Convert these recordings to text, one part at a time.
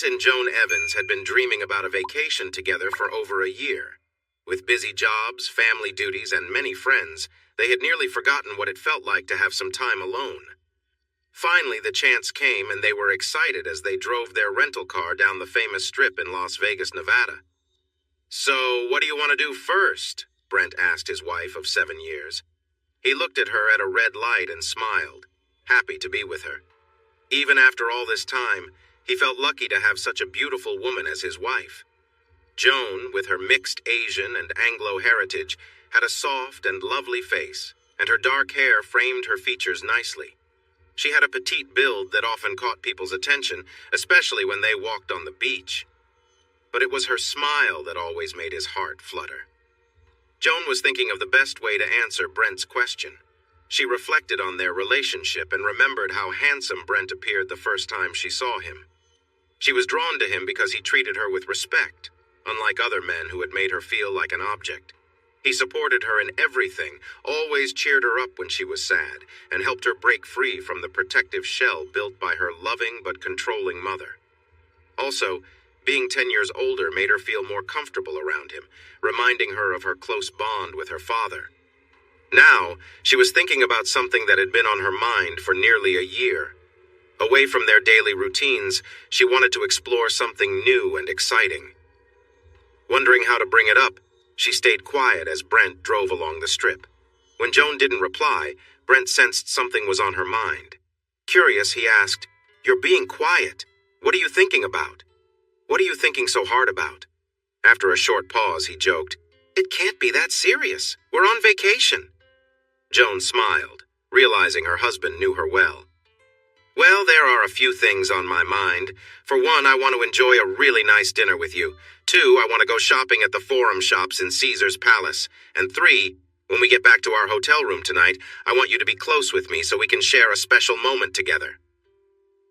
Brent and Joan Evans had been dreaming about a vacation together for over a year. With busy jobs, family duties, and many friends, they had nearly forgotten what it felt like to have some time alone. Finally, the chance came, and they were excited as they drove their rental car down the famous strip in Las Vegas, Nevada. "So, what do you want to do first?" Brent asked his wife of 7 years. He looked at her at a red light and smiled, happy to be with her. Even after all this time, he felt lucky to have such a beautiful woman as his wife. Joan, with her mixed Asian and Anglo heritage, had a soft and lovely face, and her dark hair framed her features nicely. She had a petite build that often caught people's attention, especially when they walked on the beach. But it was her smile that always made his heart flutter. Joan was thinking of the best way to answer Brent's question. She reflected on their relationship and remembered how handsome Brent appeared the first time she saw him. She was drawn to him because he treated her with respect, unlike other men who had made her feel like an object. He supported her in everything, always cheered her up when she was sad, and helped her break free from the protective shell built by her loving but controlling mother. Also, being 10 years older made her feel more comfortable around him, reminding her of her close bond with her father. Now, she was thinking about something that had been on her mind for nearly a year. Away from their daily routines, she wanted to explore something new and exciting. Wondering how to bring it up, she stayed quiet as Brent drove along the strip. When Joan didn't reply, Brent sensed something was on her mind. Curious, he asked, "You're being quiet. What are you thinking about? What are you thinking so hard about?" After a short pause, he joked, "It can't be that serious. We're on vacation." Joan smiled, realizing her husband knew her well. "Well, there are a few things on my mind. For one, I want to enjoy a really nice dinner with you. 2, I want to go shopping at the Forum shops in Caesar's Palace. And 3, when we get back to our hotel room tonight, I want you to be close with me so we can share a special moment together."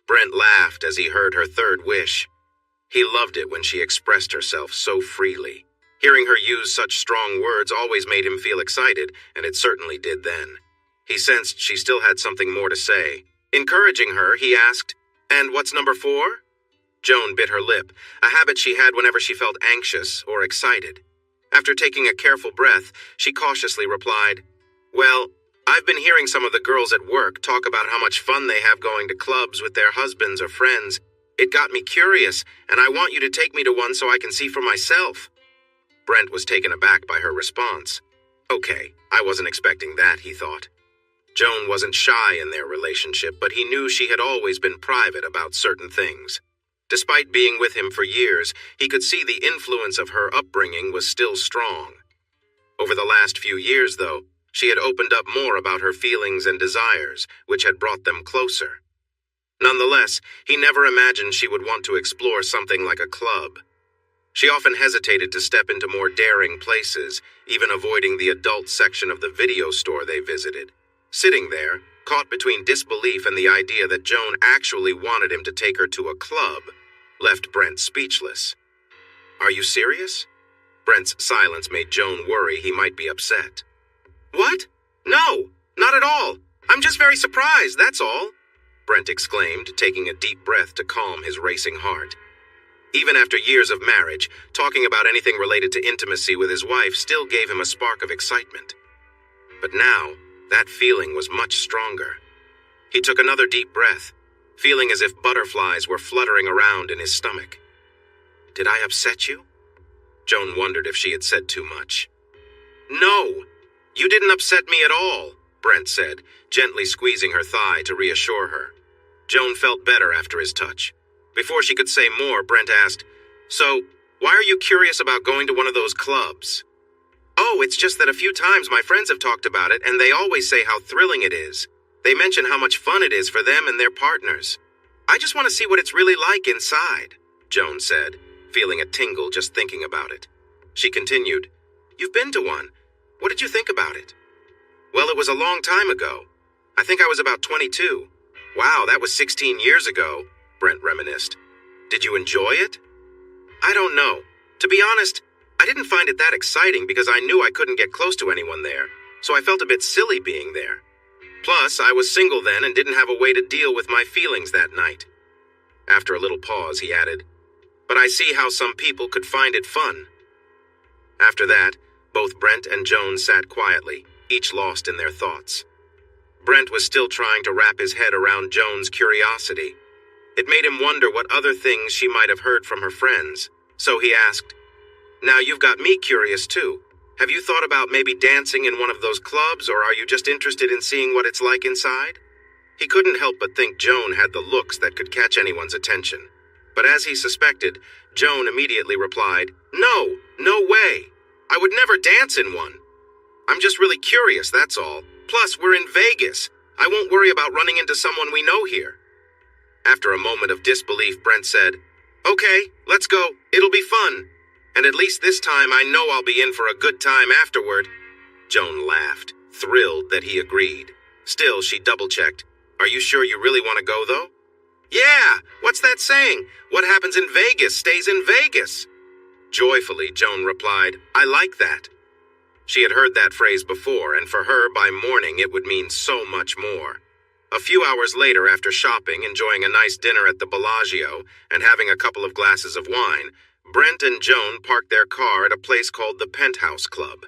Brent laughed as he heard her third wish. He loved it when she expressed herself so freely. Hearing her use such strong words always made him feel excited, and it certainly did then. He sensed she still had something more to say. Encouraging her, he asked, "And what's number 4? Joan bit her lip, a habit she had whenever she felt anxious or excited. After taking a careful breath, she cautiously replied, "Well, I've been hearing some of the girls at work talk about how much fun they have going to clubs with their husbands or friends. It got me curious, and I want you to take me to one so I can see for myself." Brent was taken aback by her response. Okay, I wasn't expecting that, he thought. Joan wasn't shy in their relationship, but he knew she had always been private about certain things. Despite being with him for years, he could see the influence of her upbringing was still strong. Over the last few years, though, she had opened up more about her feelings and desires, which had brought them closer. Nonetheless, he never imagined she would want to explore something like a club. She often hesitated to step into more daring places, even avoiding the adult section of the video store they visited. Sitting there, caught between disbelief and the idea that Joan actually wanted him to take her to a club, left Brent speechless. "Are you serious?" Brent's silence made Joan worry he might be upset. "What? No, not at all. I'm just very surprised, that's all," Brent exclaimed, taking a deep breath to calm his racing heart. Even after years of marriage, talking about anything related to intimacy with his wife still gave him a spark of excitement. But now, that feeling was much stronger. He took another deep breath, feeling as if butterflies were fluttering around in his stomach. "Did I upset you?" Joan wondered if she had said too much. "No, you didn't upset me at all," Brent said, gently squeezing her thigh to reassure her. Joan felt better after his touch. Before she could say more, Brent asked, "So, why are you curious about going to one of those clubs?" "Oh, it's just that a few times my friends have talked about it, and they always say how thrilling it is. They mention how much fun it is for them and their partners. I just want to see what it's really like inside," Joan said, feeling a tingle just thinking about it. She continued, "You've been to one. What did you think about it?" "Well, it was a long time ago. I think I was about 22. Wow, that was 16 years ago," Brent reminisced. "Did you enjoy it?" "I don't know. To be honest, I didn't find it that exciting because I knew I couldn't get close to anyone there, so I felt a bit silly being there. Plus, I was single then and didn't have a way to deal with my feelings that night." After a little pause, he added, but I see how some people could find it fun." After that, both Brent and Joan sat quietly, each lost in their thoughts. Brent was still trying to wrap his head around Joan's curiosity. It made him wonder what other things she might have heard from her friends, so he asked, "Now you've got me curious too. Have you thought about maybe dancing in one of those clubs, or are you just interested in seeing what it's like inside?" He couldn't help but think Joan had the looks that could catch anyone's attention. But as he suspected, Joan immediately replied, "No, no way. I would never dance in one. I'm just really curious, that's all. Plus, we're in Vegas. I won't worry about running into someone we know here." After a moment of disbelief, Brent said, "Okay, let's go. It'll be fun. And at least this time I know I'll be in for a good time afterward." Joan laughed, thrilled that he agreed. Still, she double-checked. "Are you sure you really want to go, though?" "Yeah, what's that saying? What happens in Vegas stays in Vegas." Joyfully, Joan replied, "I like that." She had heard that phrase before, and for her, by morning, it would mean so much more. A few hours later, after shopping, enjoying a nice dinner at the Bellagio, and having a couple of glasses of wine, Brent and Joan parked their car at a place called the Penthouse Club.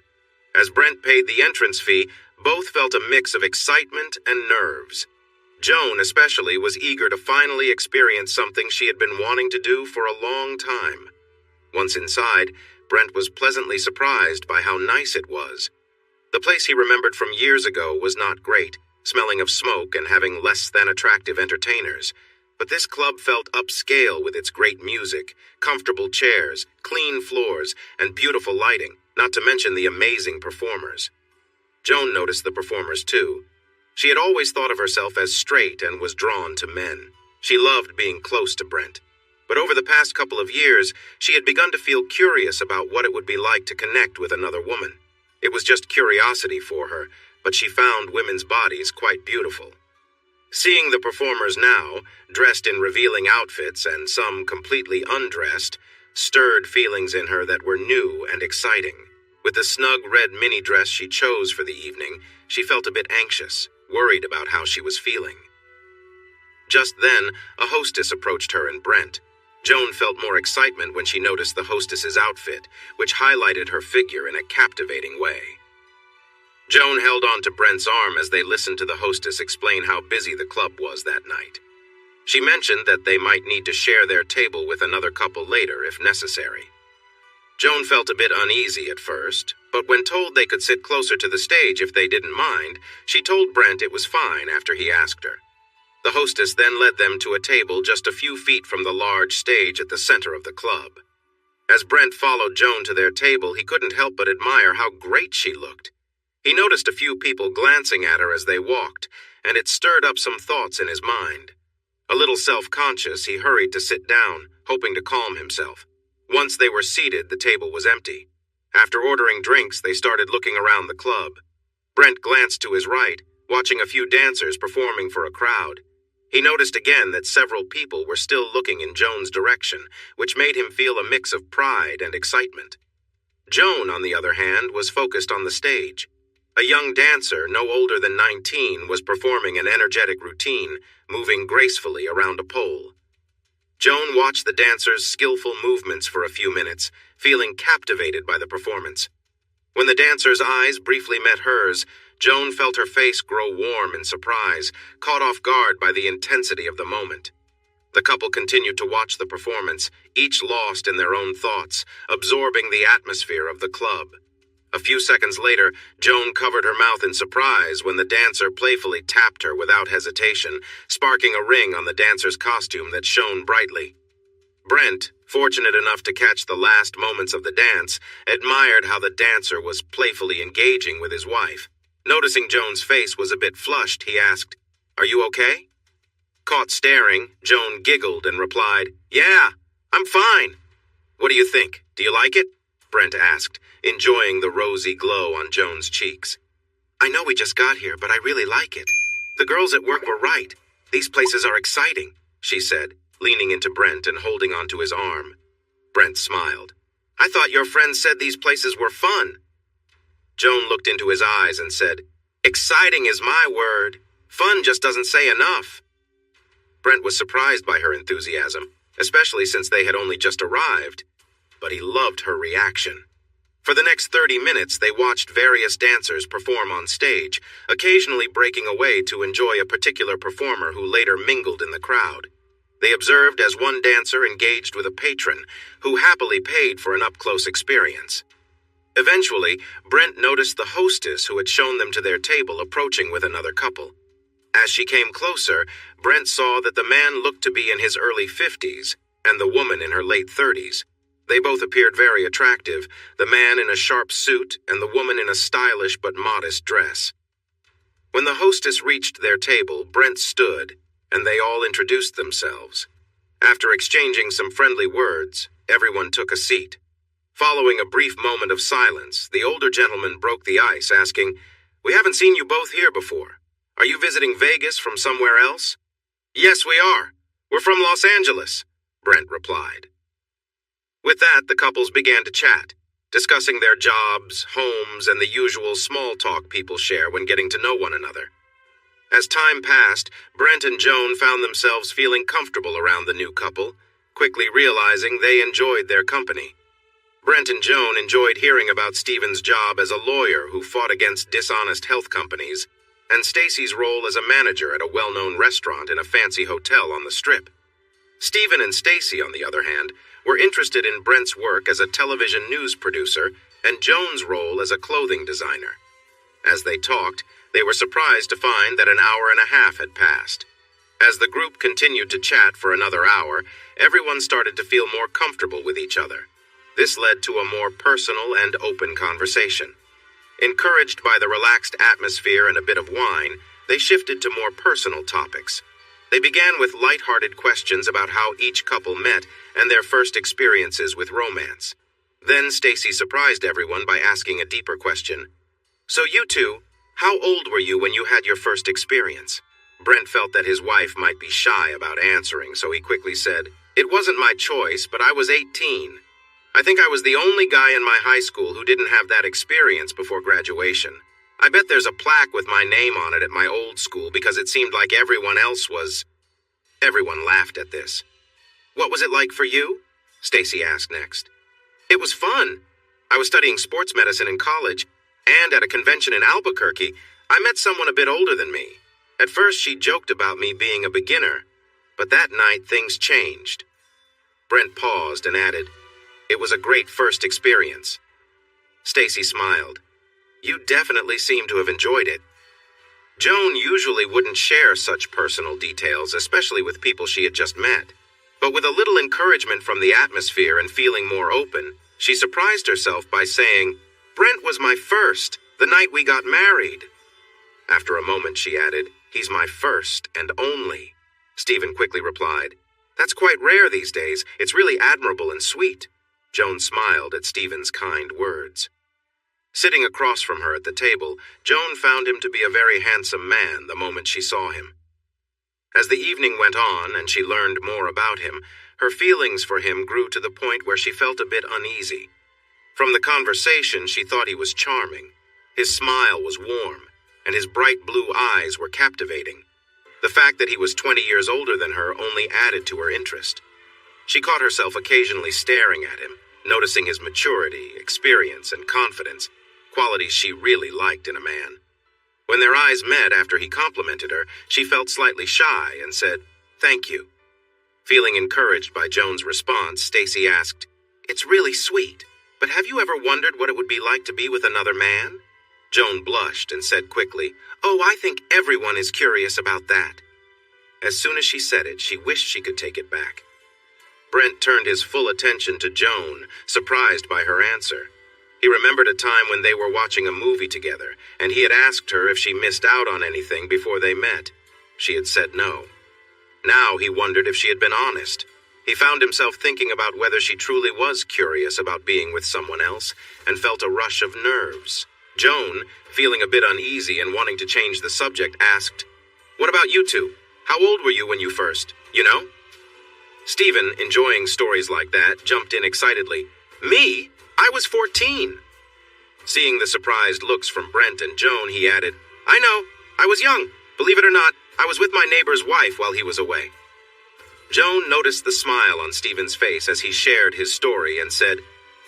As Brent paid the entrance fee, both felt a mix of excitement and nerves. Joan, especially, was eager to finally experience something she had been wanting to do for a long time. Once inside, Brent was pleasantly surprised by how nice it was. The place he remembered from years ago was not great, smelling of smoke and having less than attractive entertainers. But this club felt upscale with its great music, comfortable chairs, clean floors, and beautiful lighting, not to mention the amazing performers. Joan noticed the performers too. She had always thought of herself as straight and was drawn to men. She loved being close to Brent. But over the past couple of years, she had begun to feel curious about what it would be like to connect with another woman. It was just curiosity for her, but she found women's bodies quite beautiful. Seeing the performers now, dressed in revealing outfits and some completely undressed, stirred feelings in her that were new and exciting. With the snug red mini dress she chose for the evening, she felt a bit anxious, worried about how she was feeling. Just then, a hostess approached her and Brent. Joan felt more excitement when she noticed the hostess's outfit, which highlighted her figure in a captivating way. Joan held on to Brent's arm as they listened to the hostess explain how busy the club was that night. She mentioned that they might need to share their table with another couple later if necessary. Joan felt a bit uneasy at first, but when told they could sit closer to the stage if they didn't mind, she told Brent it was fine after he asked her. The hostess then led them to a table just a few feet from the large stage at the center of the club. As Brent followed Joan to their table, he couldn't help but admire how great she looked. He noticed a few people glancing at her as they walked, and it stirred up some thoughts in his mind. A little self-conscious, he hurried to sit down, hoping to calm himself. Once they were seated, the table was empty. After ordering drinks, they started looking around the club. Brent glanced to his right, watching a few dancers performing for a crowd. He noticed again that several people were still looking in Joan's direction, which made him feel a mix of pride and excitement. Joan, on the other hand, was focused on the stage. A young dancer, no older than 19, was performing an energetic routine, moving gracefully around a pole. Joan watched the dancer's skillful movements for a few minutes, feeling captivated by the performance. When the dancer's eyes briefly met hers, Joan felt her face grow warm in surprise, caught off guard by the intensity of the moment. The couple continued to watch the performance, each lost in their own thoughts, absorbing the atmosphere of the club. A few seconds later, Joan covered her mouth in surprise when the dancer playfully tapped her without hesitation, sparking a ring on the dancer's costume that shone brightly. Brent, fortunate enough to catch the last moments of the dance, admired how the dancer was playfully engaging with his wife. Noticing Joan's face was a bit flushed, he asked, "Are you okay?" Caught staring, Joan giggled and replied, "Yeah, I'm fine." "What do you think? Do you like it?" Brent asked, enjoying the rosy glow on Joan's cheeks. "I know we just got here, but I really like it. The girls at work were right. These places are exciting," she said, leaning into Brent and holding onto his arm. Brent smiled. "I thought your friend said these places were fun." Joan looked into his eyes and said, "Exciting is my word. Fun just doesn't say enough." Brent was surprised by her enthusiasm. especially since they had only just arrived, but he loved her reaction. For the next 30 minutes, they watched various dancers perform on stage, occasionally breaking away to enjoy a particular performer who later mingled in the crowd. They observed as one dancer engaged with a patron, who happily paid for an up-close experience. Eventually, Brent noticed the hostess who had shown them to their table approaching with another couple. As she came closer, Brent saw that the man looked to be in his early 50s and the woman in her late 30s. They both appeared very attractive, the man in a sharp suit and the woman in a stylish but modest dress. When the hostess reached their table, Brent stood, and they all introduced themselves. After exchanging some friendly words, everyone took a seat. Following a brief moment of silence, the older gentleman broke the ice, asking, "We haven't seen you both here before. Are you visiting Vegas from somewhere else?" "Yes, we are. We're from Los Angeles," Brent replied. With that, the couples began to chat, discussing their jobs, homes, and the usual small talk people share when getting to know one another. As time passed, Brent and Joan found themselves feeling comfortable around the new couple, quickly realizing they enjoyed their company. Brent and Joan enjoyed hearing about Stephen's job as a lawyer who fought against dishonest health companies, and Stacy's role as a manager at a well-known restaurant in a fancy hotel on the Strip. Stephen and Stacy, on the other hand, were interested in Brent's work as a television news producer and Joan's role as a clothing designer. As they talked, they were surprised to find that an hour and a half had passed. As the group continued to chat for another hour, everyone started to feel more comfortable with each other. This led to a more personal and open conversation. Encouraged by the relaxed atmosphere and a bit of wine, they shifted to more personal topics. They began with light-hearted questions about how each couple met and their first experiences with romance. Then Stacy surprised everyone by asking a deeper question. "So you two, how old were you when you had your first experience?" Brent felt that his wife might be shy about answering, so he quickly said, "It wasn't my choice, but I was 18. I think I was the only guy in my high school who didn't have that experience before graduation. I bet there's a plaque with my name on it at my old school because it seemed like everyone else was." Everyone laughed at this. "What was it like for you?" Stacy asked next. "It was fun. I was studying sports medicine in college, and at a convention in Albuquerque, I met someone a bit older than me. At first, she joked about me being a beginner, but that night things changed." Brent paused and added, "It was a great first experience." Stacy smiled. "You definitely seem to have enjoyed it." Joan usually wouldn't share such personal details, especially with people she had just met. But with a little encouragement from the atmosphere and feeling more open, she surprised herself by saying, "Brent was my first, the night we got married." After a moment, she added, "He's my first and only." Stephen quickly replied, "That's quite rare these days. It's really admirable and sweet." Joan smiled at Stephen's kind words. Sitting across from her at the table, Joan found him to be a very handsome man the moment she saw him. As the evening went on and she learned more about him, her feelings for him grew to the point where she felt a bit uneasy. From the conversation, she thought he was charming. His smile was warm, and his bright blue eyes were captivating. The fact that he was 20 years older than her only added to her interest. She caught herself occasionally staring at him, noticing his maturity, experience, and confidence, qualities she really liked in a man. When their eyes met after he complimented her, she felt slightly shy and said, "Thank you." Feeling encouraged by Joan's response, Stacy asked, "It's really sweet, but have you ever wondered what it would be like to be with another man?" Joan blushed and said quickly, "Oh, I think everyone is curious about that." As soon as she said it, she wished she could take it back. Brent turned his full attention to Joan, surprised by her answer. He remembered a time when they were watching a movie together, and he had asked her if she missed out on anything before they met. She had said no. Now he wondered if she had been honest. He found himself thinking about whether she truly was curious about being with someone else, and felt a rush of nerves. Joan, feeling a bit uneasy and wanting to change the subject, asked, "What about you two? How old were you when you first, you know?" Stephen, enjoying stories like that, jumped in excitedly. "Me? I was 14. Seeing the surprised looks from Brent and Joan, he added, "I know. I was young. Believe it or not, I was with my neighbor's wife while he was away." Joan noticed the smile on Stephen's face as he shared his story and said,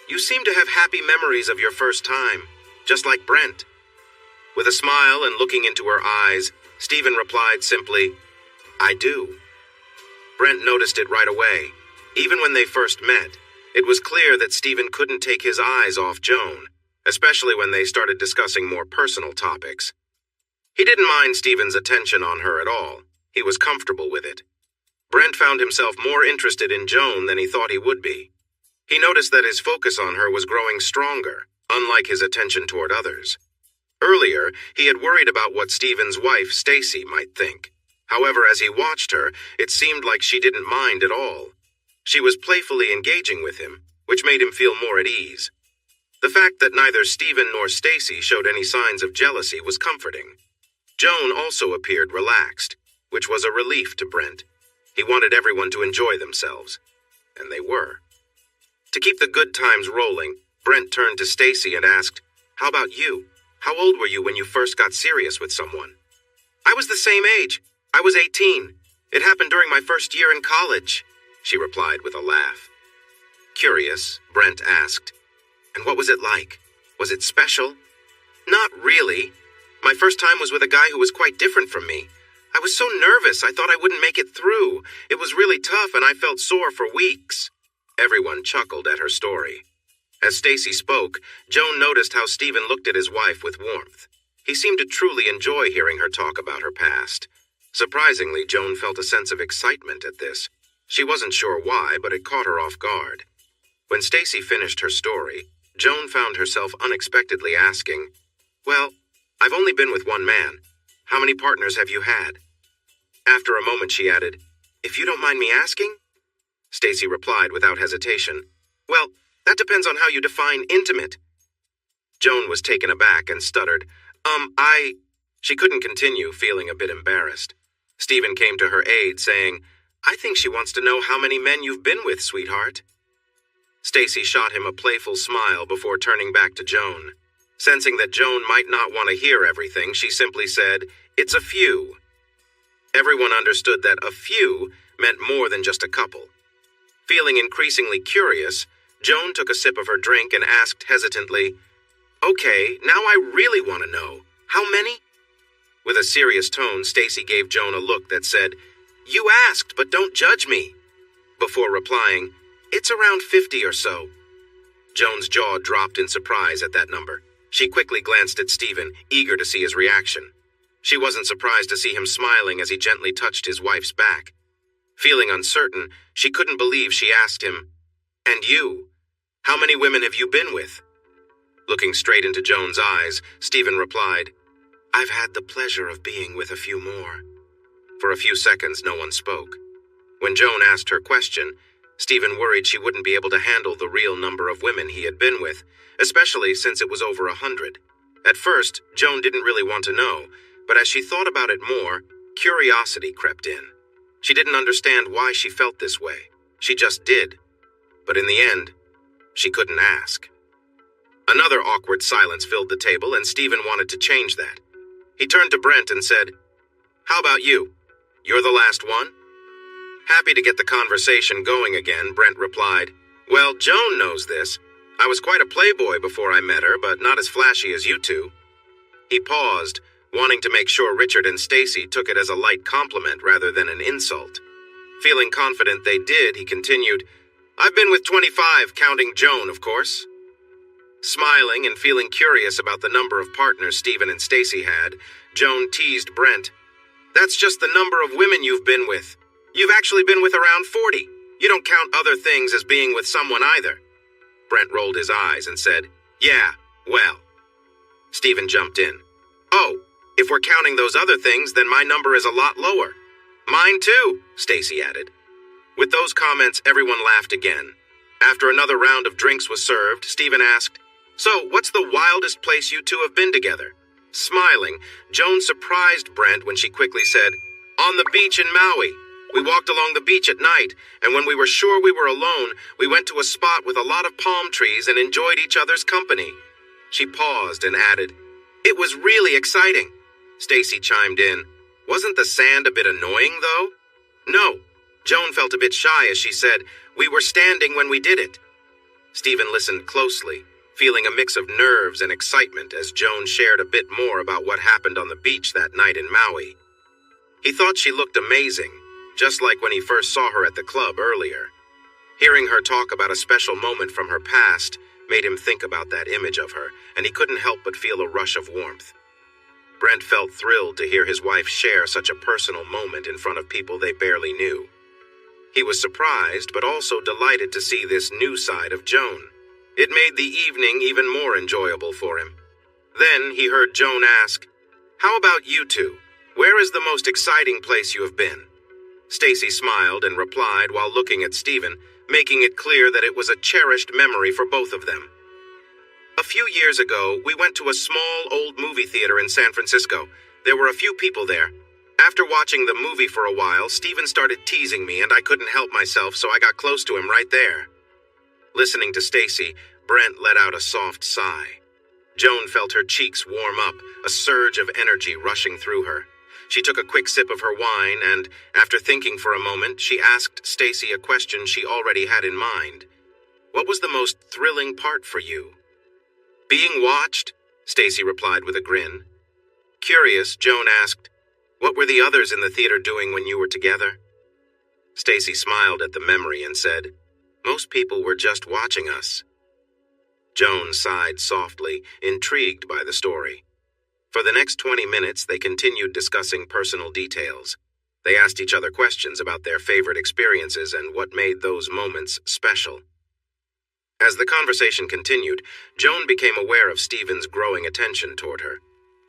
"You seem to have happy memories of your first time, just like Brent." With a smile and looking into her eyes, Stephen replied simply, "I do." Brent noticed it right away. Even when they first met, it was clear that Stephen couldn't take his eyes off Joan, especially when they started discussing more personal topics. He didn't mind Stephen's attention on her at all. He was comfortable with it. Brent found himself more interested in Joan than he thought he would be. He noticed that his focus on her was growing stronger, unlike his attention toward others. Earlier, he had worried about what Stephen's wife, Stacy, might think. However, as he watched her, it seemed like she didn't mind at all. She was playfully engaging with him, which made him feel more at ease. The fact that neither Stephen nor Stacy showed any signs of jealousy was comforting. Joan also appeared relaxed, which was a relief to Brent. He wanted everyone to enjoy themselves, and they were. To keep the good times rolling, Brent turned to Stacy and asked, "How about you? How old were you when you first got serious with someone?" "I was the same age. I was 18. It happened during my first year in college," she replied with a laugh. Curious, Brent asked, "And what was it like? Was it special?" "Not really. My first time was with a guy who was quite different from me. I was so nervous I thought I wouldn't make it through. It was really tough and I felt sore for weeks." Everyone chuckled at her story. As Stacy spoke, Joan noticed how Stephen looked at his wife with warmth. He seemed to truly enjoy hearing her talk about her past. Surprisingly, Joan felt a sense of excitement at this. She wasn't sure why, but it caught her off guard. When Stacy finished her story, Joan found herself unexpectedly asking, "Well, I've only been with one man. How many partners have you had?" After a moment, she added, "If you don't mind me asking?" Stacy replied without hesitation, "Well, that depends on how you define intimate." Joan was taken aback and stuttered, She couldn't continue, feeling a bit embarrassed. Stephen came to her aid, saying, "I think she wants to know how many men you've been with, sweetheart." Stacy shot him a playful smile before turning back to Joan. Sensing that Joan might not want to hear everything, she simply said, "It's a few." Everyone understood that a few meant more than just a couple. Feeling increasingly curious, Joan took a sip of her drink and asked hesitantly, "Okay, now I really want to know. How many?" With a serious tone, Stacy gave Joan a look that said, "You asked, but don't judge me," before replying, "It's around 50 or so." Joan's jaw dropped in surprise at that number. She quickly glanced at Stephen, eager to see his reaction. She wasn't surprised to see him smiling as he gently touched his wife's back. Feeling uncertain, she couldn't believe she asked him, "And you? How many women have you been with?" Looking straight into Joan's eyes, Stephen replied, "I've had the pleasure of being with a few more." For a few seconds, no one spoke. When Joan asked her question, Stephen worried she wouldn't be able to handle the real number of women he had been with, especially since it was over 100. At first, Joan didn't really want to know, but as she thought about it more, curiosity crept in. She didn't understand why she felt this way. She just did. But in the end, she couldn't ask. Another awkward silence filled the table, and Stephen wanted to change that. He turned to Brent and said, "How about you? You're the last one?" Happy to get the conversation going again, Brent replied, "Well, Joan knows this. I was quite a playboy before I met her, but not as flashy as you two." He paused, wanting to make sure Richard and Stacy took it as a light compliment rather than an insult. Feeling confident they did, he continued, "I've been with 25, counting Joan, of course." Smiling and feeling curious about the number of partners Stephen and Stacy had, Joan teased Brent, "That's just the number of women you've been with. You've actually been with around 40. You don't count other things as being with someone either." Brent rolled his eyes and said, "Yeah, well." Stephen jumped in. "Oh, if we're counting those other things, then my number is a lot lower." "Mine too," Stacy added. With those comments, everyone laughed again. After another round of drinks was served, Stephen asked, "So, what's the wildest place you two have been together?" Smiling, Joan surprised Brent when she quickly said, "On the beach in Maui. We walked along the beach at night, and when we were sure we were alone, we went to a spot with a lot of palm trees and enjoyed each other's company." She paused and added, "It was really exciting." Stacy chimed in, "Wasn't the sand a bit annoying, though?" "No. Joan felt a bit shy as she said, "We were standing when we did it." Stephen listened closely, feeling a mix of nerves and excitement as Joan shared a bit more about what happened on the beach that night in Maui. He thought she looked amazing, just like when he first saw her at the club earlier. Hearing her talk about a special moment from her past made him think about that image of her, and he couldn't help but feel a rush of warmth. Brent felt thrilled to hear his wife share such a personal moment in front of people they barely knew. He was surprised, but also delighted to see this new side of Joan. It made the evening even more enjoyable for him. Then he heard Joan ask, "How about you two? Where is the most exciting place you have been?" Stacy smiled and replied while looking at Stephen, making it clear that it was a cherished memory for both of them. "A few years ago, we went to a small old movie theater in San Francisco. There were a few people there. After watching the movie for a while, Stephen started teasing me and I couldn't help myself, so I got close to him right there." Listening to Stacy, Brent let out a soft sigh. Joan felt her cheeks warm up, a surge of energy rushing through her. She took a quick sip of her wine and, after thinking for a moment, she asked Stacy a question she already had in mind. "What was the most thrilling part for you?" "Being watched," Stacy replied with a grin. Curious, Joan asked, "What were the others in the theater doing when you were together?" Stacy smiled at the memory and said, "Most people were just watching us." Joan sighed softly, intrigued by the story. For the next 20 minutes, they continued discussing personal details. They asked each other questions about their favorite experiences and what made those moments special. As the conversation continued, Joan became aware of Stephen's growing attention toward her.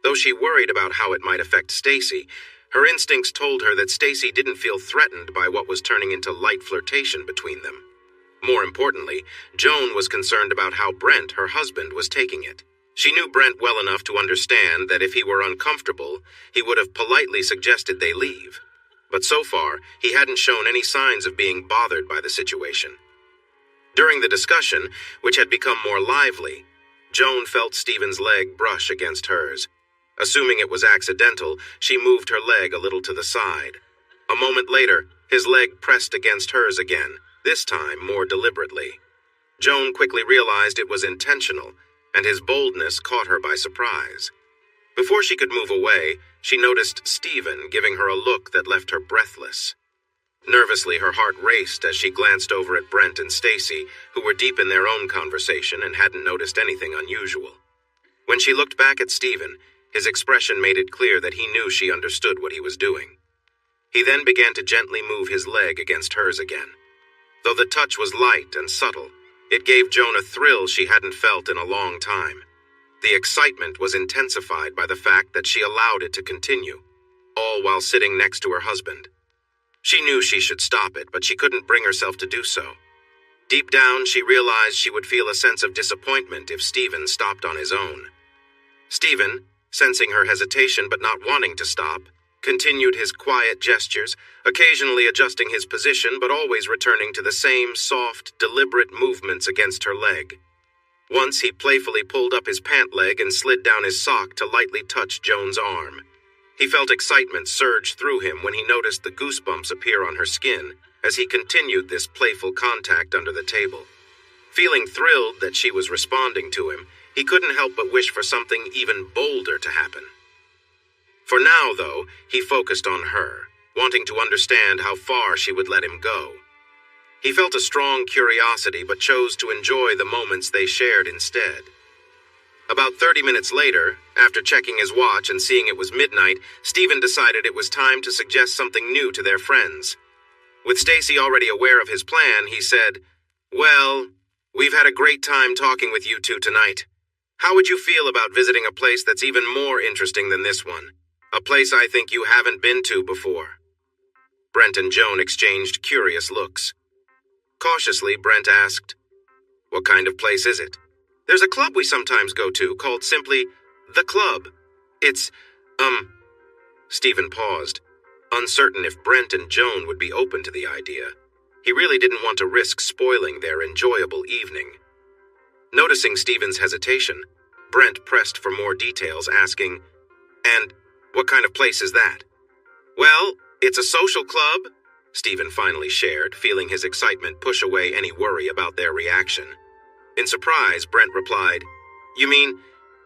Though she worried about how it might affect Stacy, her instincts told her that Stacy didn't feel threatened by what was turning into light flirtation between them. More importantly, Joan was concerned about how Brent, her husband, was taking it. She knew Brent well enough to understand that if he were uncomfortable, he would have politely suggested they leave. But so far, he hadn't shown any signs of being bothered by the situation. During the discussion, which had become more lively, Joan felt Stephen's leg brush against hers. Assuming it was accidental, she moved her leg a little to the side. A moment later, his leg pressed against hers again, this time more deliberately. Joan quickly realized it was intentional, and his boldness caught her by surprise. Before she could move away, she noticed Stephen giving her a look that left her breathless. Nervously, her heart raced as she glanced over at Brent and Stacy, who were deep in their own conversation and hadn't noticed anything unusual. When she looked back at Stephen, his expression made it clear that he knew she understood what he was doing. He then began to gently move his leg against hers again. Though the touch was light and subtle, it gave Joan a thrill she hadn't felt in a long time. The excitement was intensified by the fact that she allowed it to continue, all while sitting next to her husband. She knew she should stop it, but she couldn't bring herself to do so. Deep down, she realized she would feel a sense of disappointment if Stephen stopped on his own. Stephen, sensing her hesitation but not wanting to stop, continued his quiet gestures, occasionally adjusting his position but always returning to the same soft, deliberate movements against her leg. Once he playfully pulled up his pant leg and slid down his sock to lightly touch Joan's arm. He felt excitement surge through him when he noticed the goosebumps appear on her skin as he continued this playful contact under the table. Feeling thrilled that she was responding to him, he couldn't help but wish for something even bolder to happen. For now, though, he focused on her, wanting to understand how far she would let him go. He felt a strong curiosity but chose to enjoy the moments they shared instead. About 30 minutes later, after checking his watch and seeing it was midnight, Stephen decided it was time to suggest something new to their friends. With Stacy already aware of his plan, he said, "Well, we've had a great time talking with you two tonight. How would you feel about visiting a place that's even more interesting than this one? A place I think you haven't been to before." Brent and Joan exchanged curious looks. Cautiously, Brent asked, "What kind of place is it?" "There's a club we sometimes go to called simply The Club. It's, Stephen paused, uncertain if Brent and Joan would be open to the idea. He really didn't want to risk spoiling their enjoyable evening. Noticing Stephen's hesitation, Brent pressed for more details, asking, "And what kind of place is that?" "Well, it's a social club," Stephen finally shared, feeling his excitement push away any worry about their reaction. In surprise, Brent replied, "You mean,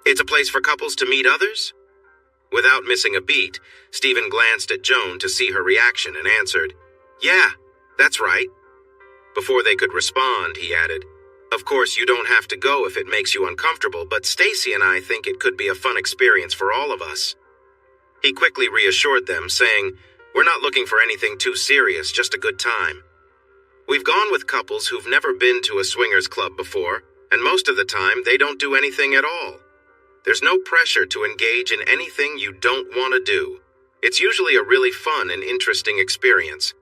it's a place for couples to meet others?" Without missing a beat, Stephen glanced at Joan to see her reaction and answered, "Yeah, that's right." Before they could respond, he added, "Of course, you don't have to go if it makes you uncomfortable, but Stacy and I think it could be a fun experience for all of us." He quickly reassured them, saying, "We're not looking for anything too serious, just a good time. We've gone with couples who've never been to a swingers club before, and most of the time they don't do anything at all. There's no pressure to engage in anything you don't want to do. It's usually a really fun and interesting experience.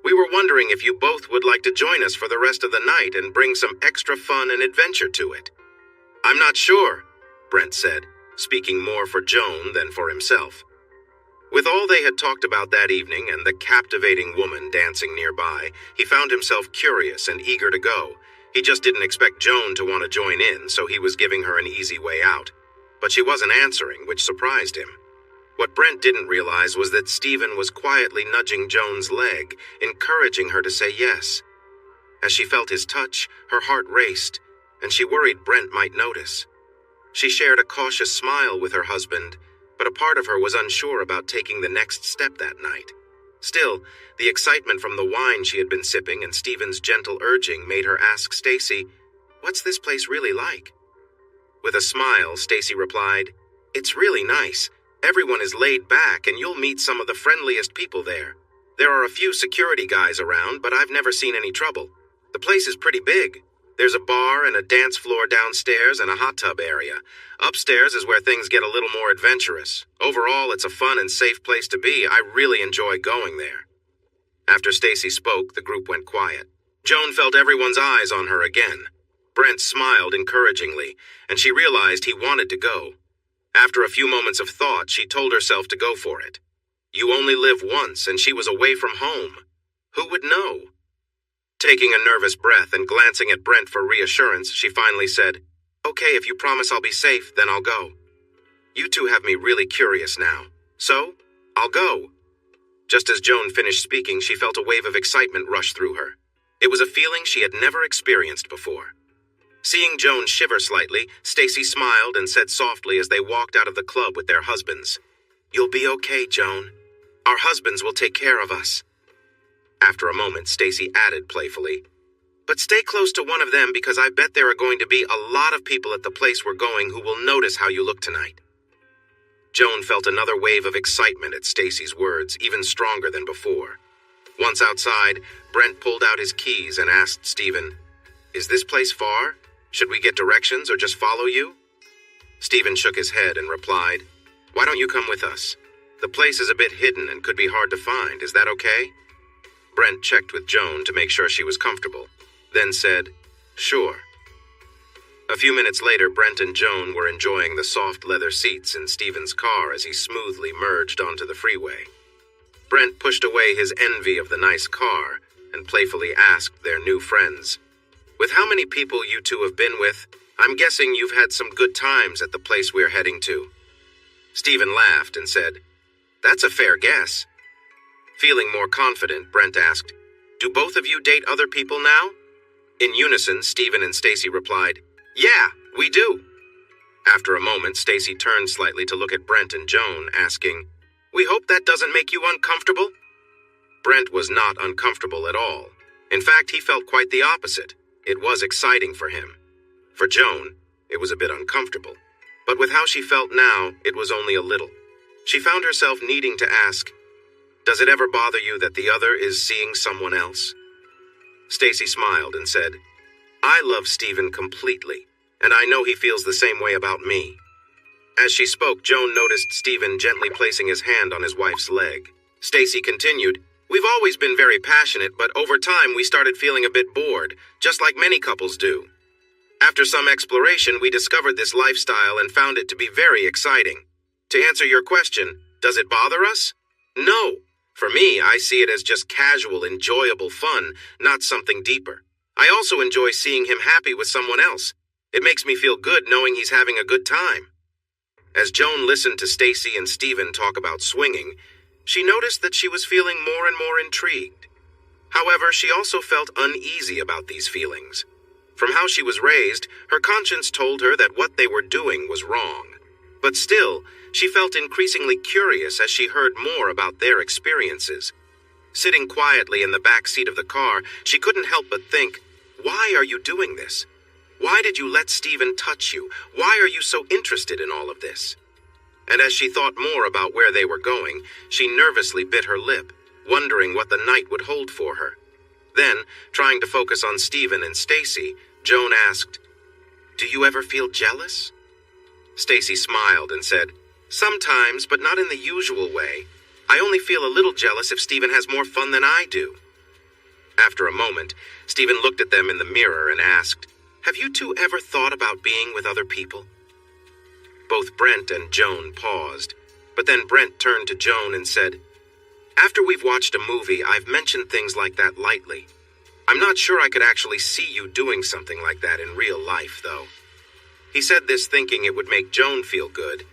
We were wondering if you both would like to join us for the rest of the night and bring some extra fun and adventure to it." "I'm not sure," Brent said, speaking more for Joan than for himself. With all they had talked about that evening and the captivating woman dancing nearby, he found himself curious and eager to go. He just didn't expect Joan to want to join in, so he was giving her an easy way out. But she wasn't answering, which surprised him. What Brent didn't realize was that Stephen was quietly nudging Joan's leg, encouraging her to say yes. As she felt his touch, her heart raced, and she worried Brent might notice. She shared a cautious smile with her husband, but a part of her was unsure about taking the next step that night. Still, the excitement from the wine she had been sipping and Stephen's gentle urging made her ask Stacy, "What's this place really like?" With a smile, Stacy replied, "It's really nice. Everyone is laid back and you'll meet some of the friendliest people there. There are a few security guys around, but I've never seen any trouble. The place is pretty big. There's a bar and a dance floor downstairs and a hot tub area. Upstairs is where things get a little more adventurous. Overall, it's a fun and safe place to be. I really enjoy going there." After Stacy spoke, the group went quiet. Joan felt everyone's eyes on her again. Brent smiled encouragingly, and she realized he wanted to go. After a few moments of thought, she told herself to go for it. You only live once, and she was away from home. Who would know? Taking a nervous breath and glancing at Brent for reassurance, she finally said, "Okay, if you promise I'll be safe, then I'll go. You two have me really curious now. So, I'll go." Just as Joan finished speaking, she felt a wave of excitement rush through her. It was a feeling she had never experienced before. Seeing Joan shiver slightly, Stacy smiled and said softly as they walked out of the club with their husbands, "You'll be okay, Joan. Our husbands will take care of us." After a moment, Stacy added playfully, "But stay close to one of them because I bet there are going to be a lot of people at the place we're going who will notice how you look tonight." Joan felt another wave of excitement at Stacy's words, even stronger than before. Once outside, Brent pulled out his keys and asked Stephen, "Is this place far? Should we get directions or just follow you?" Stephen shook his head and replied, "Why don't you come with us? The place is a bit hidden and could be hard to find. Is that okay?" Brent checked with Joan to make sure she was comfortable, then said, "Sure." A few minutes later, Brent and Joan were enjoying the soft leather seats in Stephen's car as he smoothly merged onto the freeway. Brent pushed away his envy of the nice car and playfully asked their new friends, "With how many people you two have been with, I'm guessing you've had some good times at the place we're heading to." Stephen laughed and said, "That's a fair guess." Feeling more confident, Brent asked, "Do both of you date other people now?" In unison, Stephen and Stacy replied, "Yeah, we do." After a moment, Stacy turned slightly to look at Brent and Joan, asking, "We hope that doesn't make you uncomfortable?" Brent was not uncomfortable at all. In fact, he felt quite the opposite. It was exciting for him. For Joan, it was a bit uncomfortable. But with how she felt now, it was only a little. She found herself needing to ask, "Does it ever bother you that the other is seeing someone else?" Stacy smiled and said, "I love Stephen completely, and I know he feels the same way about me." As she spoke, Joan noticed Stephen gently placing his hand on his wife's leg. Stacy continued, "We've always been very passionate, but over time we started feeling a bit bored, just like many couples do. After some exploration, we discovered this lifestyle and found it to be very exciting. To answer your question, does it bother us? No. For me, I see it as just casual, enjoyable fun, not something deeper. I also enjoy seeing him happy with someone else. It makes me feel good knowing he's having a good time." As Joan listened to Stacy and Stephen talk about swinging, she noticed that she was feeling more and more intrigued. However, she also felt uneasy about these feelings. From how she was raised, her conscience told her that what they were doing was wrong. But still, she felt increasingly curious as she heard more about their experiences. Sitting quietly in the back seat of the car, she couldn't help but think, why are you doing this? Why did you let Stephen touch you? Why are you so interested in all of this? And as she thought more about where they were going, she nervously bit her lip, wondering what the night would hold for her. Then, trying to focus on Stephen and Stacy, Joan asked, "Do you ever feel jealous?" Stacy smiled and said, "Sometimes, but not in the usual way. I only feel a little jealous if Stephen has more fun than I do." After a moment, Stephen looked at them in the mirror and asked, "Have you two ever thought about being with other people?" Both Brent and Joan paused, but then Brent turned to Joan and said, "After we've watched a movie, I've mentioned things like that lightly. I'm not sure I could actually see you doing something like that in real life, though." He said this thinking it would make Joan feel good,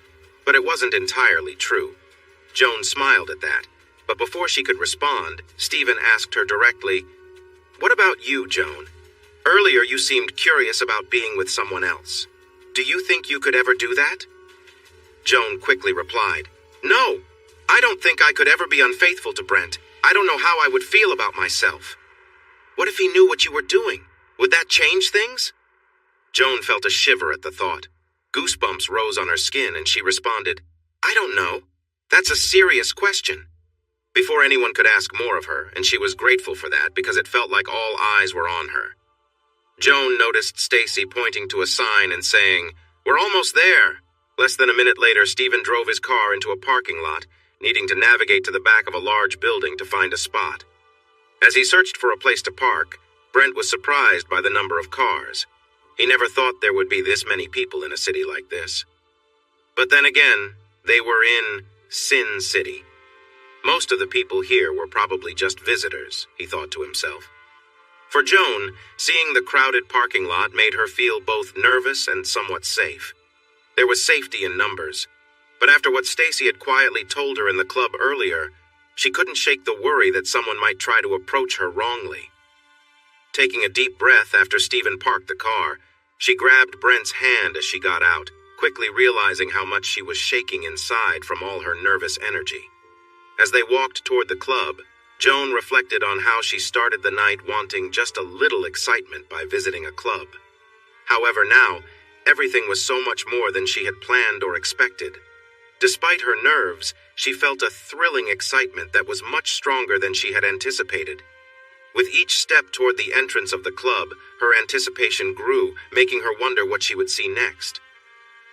but it wasn't entirely true. Joan smiled at that, but before she could respond, Stephen asked her directly, "What about you, Joan? Earlier you seemed curious about being with someone else. Do you think you could ever do that?" Joan quickly replied, "No, I don't think I could ever be unfaithful to Brent. I don't know how I would feel about myself." "What if he knew what you were doing? Would that change things?" Joan felt a shiver at the thought. Goosebumps rose on her skin and she responded, "I don't know. That's a serious question." Before anyone could ask more of her, and she was grateful for that because it felt like all eyes were on her. Joan noticed Stacy pointing to a sign and saying, "We're almost there." Less than a minute later, Stephen drove his car into a parking lot, needing to navigate to the back of a large building to find a spot. As he searched for a place to park, Brent was surprised by the number of cars. He never thought there would be this many people in a city like this. But then again, they were in Sin City. Most of the people here were probably just visitors, he thought to himself. For Joan, seeing the crowded parking lot made her feel both nervous and somewhat safe. There was safety in numbers, but after what Stacy had quietly told her in the club earlier, she couldn't shake the worry that someone might try to approach her wrongly. Taking a deep breath after Stephen parked the car, she grabbed Brent's hand as she got out, quickly realizing how much she was shaking inside from all her nervous energy. As they walked toward the club, Joan reflected on how she started the night wanting just a little excitement by visiting a club. However, now, everything was so much more than she had planned or expected. Despite her nerves, she felt a thrilling excitement that was much stronger than she had anticipated. With each step toward the entrance of the club, her anticipation grew, making her wonder what she would see next.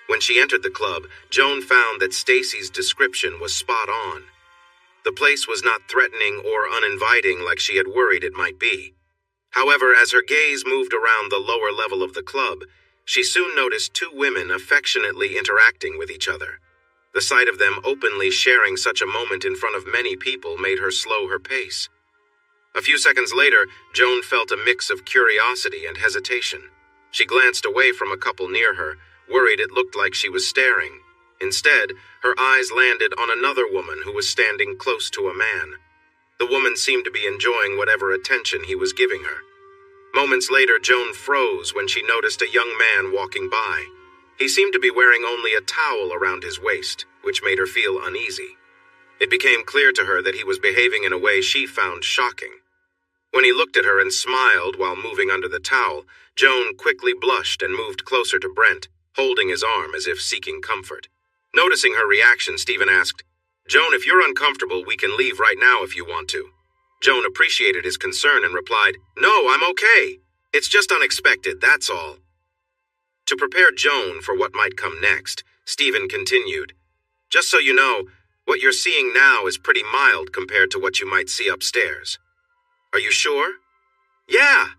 When she entered the club, Joan found that Stacy's description was spot on. The place was not threatening or uninviting like she had worried it might be. However, as her gaze moved around the lower level of the club, she soon noticed two women affectionately interacting with each other. The sight of them openly sharing such a moment in front of many people made her slow her pace. A few seconds later, Joan felt a mix of curiosity and hesitation. She glanced away from a couple near her, worried it looked like she was staring. Instead, her eyes landed on another woman who was standing close to a man. The woman seemed to be enjoying whatever attention he was giving her. Moments later, Joan froze when she noticed a young man walking by. He seemed to be wearing only a towel around his waist, which made her feel uneasy. It became clear to her that he was behaving in a way she found shocking. When he looked at her and smiled while moving under the towel, Joan quickly blushed and moved closer to Brent, holding his arm as if seeking comfort. Noticing her reaction, Stephen asked, "Joan, if you're uncomfortable, we can leave right now if you want to." Joan appreciated his concern and replied, "No, I'm okay. It's just unexpected, that's all." To prepare Joan for what might come next, Stephen continued, "Just so you know, what you're seeing now is pretty mild compared to what you might see upstairs." "Are you sure?" "Yeah.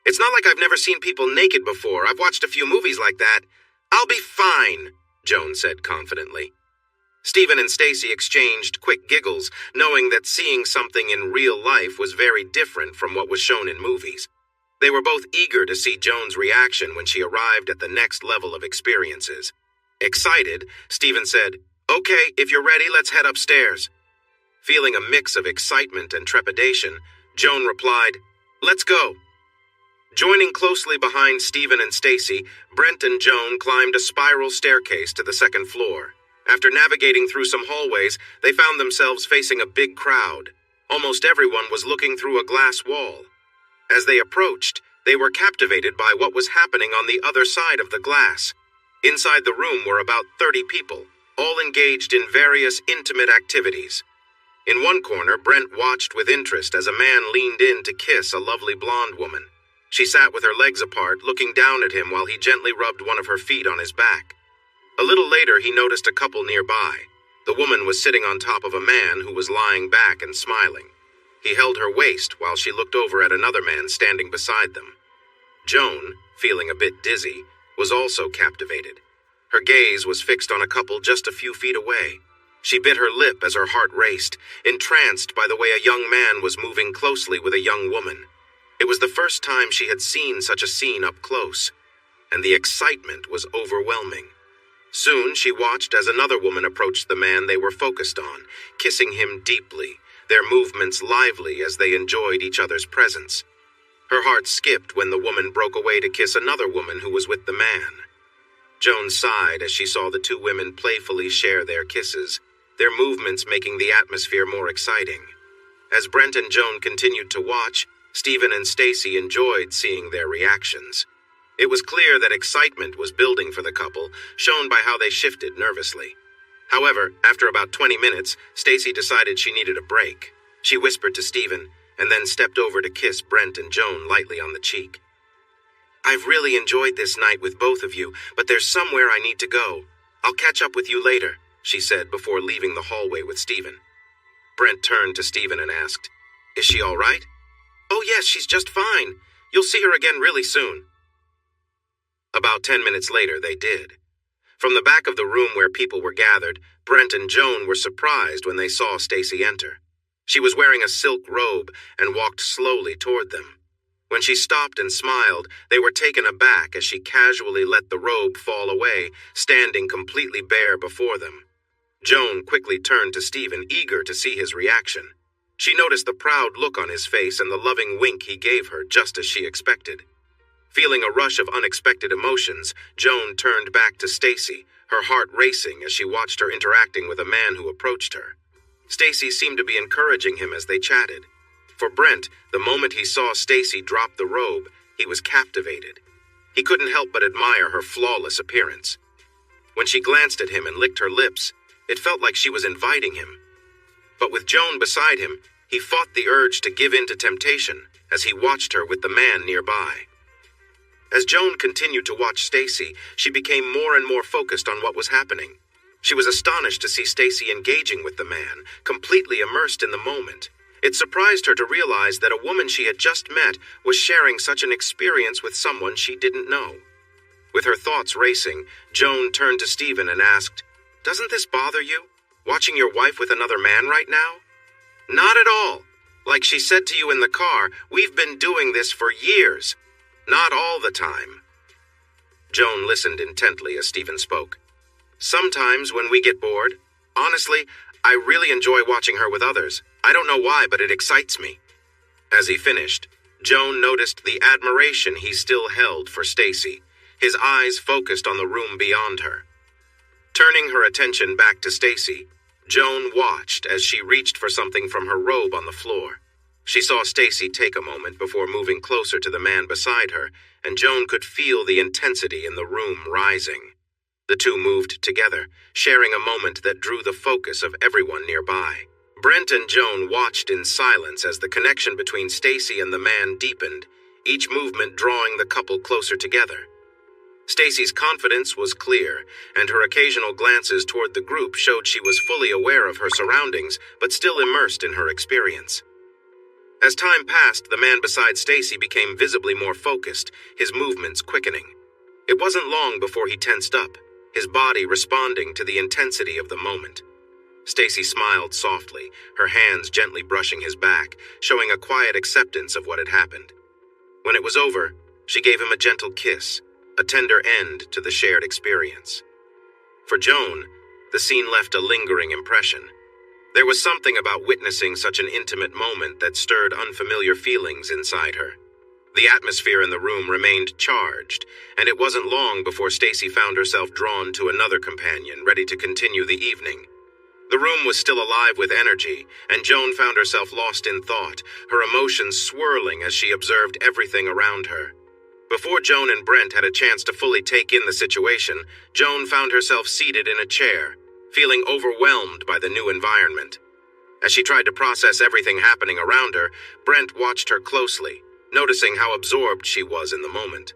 It's not like I've never seen people naked before. I've watched a few movies like that. I'll be fine," Joan said confidently. Stephen and Stacy exchanged quick giggles, knowing that seeing something in real life was very different from what was shown in movies. They were both eager to see Joan's reaction when she arrived at the next level of experiences. Excited, Stephen said, "Okay, if you're ready, let's head upstairs." Feeling a mix of excitement and trepidation, Joan replied, "Let's go." Joining closely behind Stephen and Stacy, Brent and Joan climbed a spiral staircase to the second floor. After navigating through some hallways, they found themselves facing a big crowd. Almost everyone was looking through a glass wall. As they approached, they were captivated by what was happening on the other side of the glass. Inside the room were about 30 people, all engaged in various intimate activities. In one corner, Brent watched with interest as a man leaned in to kiss a lovely blonde woman. She sat with her legs apart, looking down at him while he gently rubbed one of her feet on his back. A little later, he noticed a couple nearby. The woman was sitting on top of a man who was lying back and smiling. He held her waist while she looked over at another man standing beside them. Joan, feeling a bit dizzy, was also captivated. Her gaze was fixed on a couple just a few feet away. She bit her lip as her heart raced, entranced by the way a young man was moving closely with a young woman. It was the first time she had seen such a scene up close, and the excitement was overwhelming. Soon she watched as another woman approached the man they were focused on, kissing him deeply, their movements lively as they enjoyed each other's presence. Her heart skipped when the woman broke away to kiss another woman who was with the man. Joan sighed as she saw the two women playfully share their kisses, their movements making the atmosphere more exciting. As Brent and Joan continued to watch, Stephen and Stacy enjoyed seeing their reactions. It was clear that excitement was building for the couple, shown by how they shifted nervously. However, after about 20 minutes, Stacy decided she needed a break. She whispered to Stephen, and then stepped over to kiss Brent and Joan lightly on the cheek. "I've really enjoyed this night with both of you, but there's somewhere I need to go. I'll catch up with you later," she said before leaving the hallway with Stephen. Brent turned to Stephen and asked, "Is she all right?" "Oh yes, she's just fine. You'll see her again really soon." About 10 minutes later, they did. From the back of the room where people were gathered, Brent and Joan were surprised when they saw Stacy enter. She was wearing a silk robe and walked slowly toward them. When she stopped and smiled, they were taken aback as she casually let the robe fall away, standing completely bare before them. Joan quickly turned to Stephen, eager to see his reaction. She noticed the proud look on his face and the loving wink he gave her, just as she expected. Feeling a rush of unexpected emotions, Joan turned back to Stacy, her heart racing as she watched her interacting with a man who approached her. Stacy seemed to be encouraging him as they chatted. For Brent, the moment he saw Stacy drop the robe, he was captivated. He couldn't help but admire her flawless appearance. When she glanced at him and licked her lips, it felt like she was inviting him. But with Joan beside him, he fought the urge to give in to temptation as he watched her with the man nearby. As Joan continued to watch Stacy, she became more and more focused on what was happening. She was astonished to see Stacy engaging with the man, completely immersed in the moment. It surprised her to realize that a woman she had just met was sharing such an experience with someone she didn't know. With her thoughts racing, Joan turned to Stephen and asked, "Doesn't this bother you, watching your wife with another man right now?" "Not at all. Like she said to you in the car, we've been doing this for years. Not all the time." Joan listened intently as Stephen spoke. "Sometimes when we get bored, honestly, I really enjoy watching her with others. I don't know why, but it excites me." As he finished, Joan noticed the admiration he still held for Stacy, his eyes focused on the room beyond her. Turning her attention back to Stacy, Joan watched as she reached for something from her robe on the floor. She saw Stacy take a moment before moving closer to the man beside her, and Joan could feel the intensity in the room rising. The two moved together, sharing a moment that drew the focus of everyone nearby. Brent and Joan watched in silence as the connection between Stacy and the man deepened, each movement drawing the couple closer together. Stacy's confidence was clear, and her occasional glances toward the group showed she was fully aware of her surroundings, but still immersed in her experience. As time passed, the man beside Stacy became visibly more focused, his movements quickening. It wasn't long before he tensed up, his body responding to the intensity of the moment. Stacy smiled softly, her hands gently brushing his back, showing a quiet acceptance of what had happened. When it was over, she gave him a gentle kiss, a tender end to the shared experience. For Joan, the scene left a lingering impression. There was something about witnessing such an intimate moment that stirred unfamiliar feelings inside her. The atmosphere in the room remained charged, and it wasn't long before Stacy found herself drawn to another companion, ready to continue the evening. The room was still alive with energy, and Joan found herself lost in thought, her emotions swirling as she observed everything around her. Before Joan and Brent had a chance to fully take in the situation, Joan found herself seated in a chair, feeling overwhelmed by the new environment. As she tried to process everything happening around her, Brent watched her closely, noticing how absorbed she was in the moment.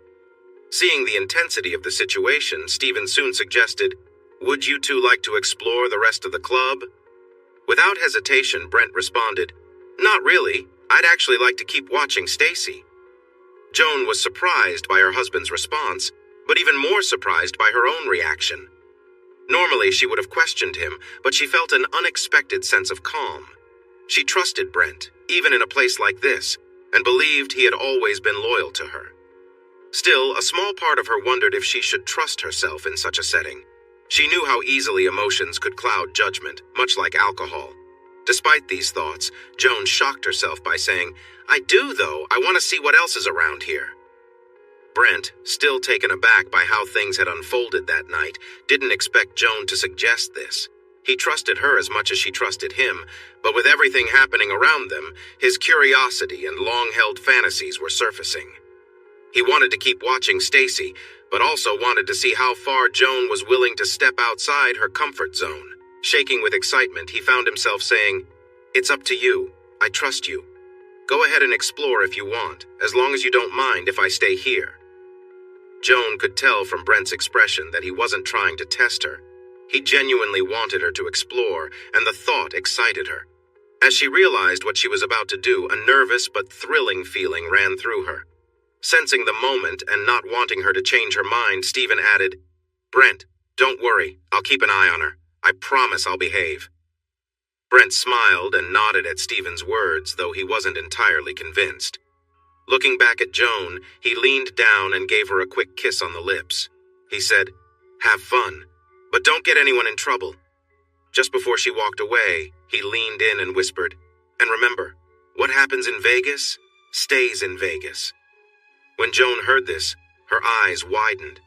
Seeing the intensity of the situation, Stephen soon suggested, "Would you two like to explore the rest of the club?" Without hesitation, Brent responded, "Not really. I'd actually like to keep watching Stacy." Joan was surprised by her husband's response, but even more surprised by her own reaction. Normally, she would have questioned him, but she felt an unexpected sense of calm. She trusted Brent, even in a place like this, and believed he had always been loyal to her. Still, a small part of her wondered if she should trust herself in such a setting. She knew how easily emotions could cloud judgment, much like alcohol. Despite these thoughts, Joan shocked herself by saying, "I do, though. I want to see what else is around here." Brent, still taken aback by how things had unfolded that night, didn't expect Joan to suggest this. He trusted her as much as she trusted him, but with everything happening around them, his curiosity and long-held fantasies were surfacing. He wanted to keep watching Stacy, but also wanted to see how far Joan was willing to step outside her comfort zone. Shaking with excitement, he found himself saying, "It's up to you. I trust you. Go ahead and explore if you want, as long as you don't mind if I stay here." Joan could tell from Brent's expression that he wasn't trying to test her. He genuinely wanted her to explore, and the thought excited her. As she realized what she was about to do, a nervous but thrilling feeling ran through her. Sensing the moment and not wanting her to change her mind, Stephen added, "Brent, don't worry. I'll keep an eye on her. I promise I'll behave." Brent smiled and nodded at Stephen's words, though he wasn't entirely convinced. Looking back at Joan, he leaned down and gave her a quick kiss on the lips. He said, "Have fun, but don't get anyone in trouble." Just before she walked away, he leaned in and whispered, "And remember, what happens in Vegas stays in Vegas." When Joan heard this, her eyes widened.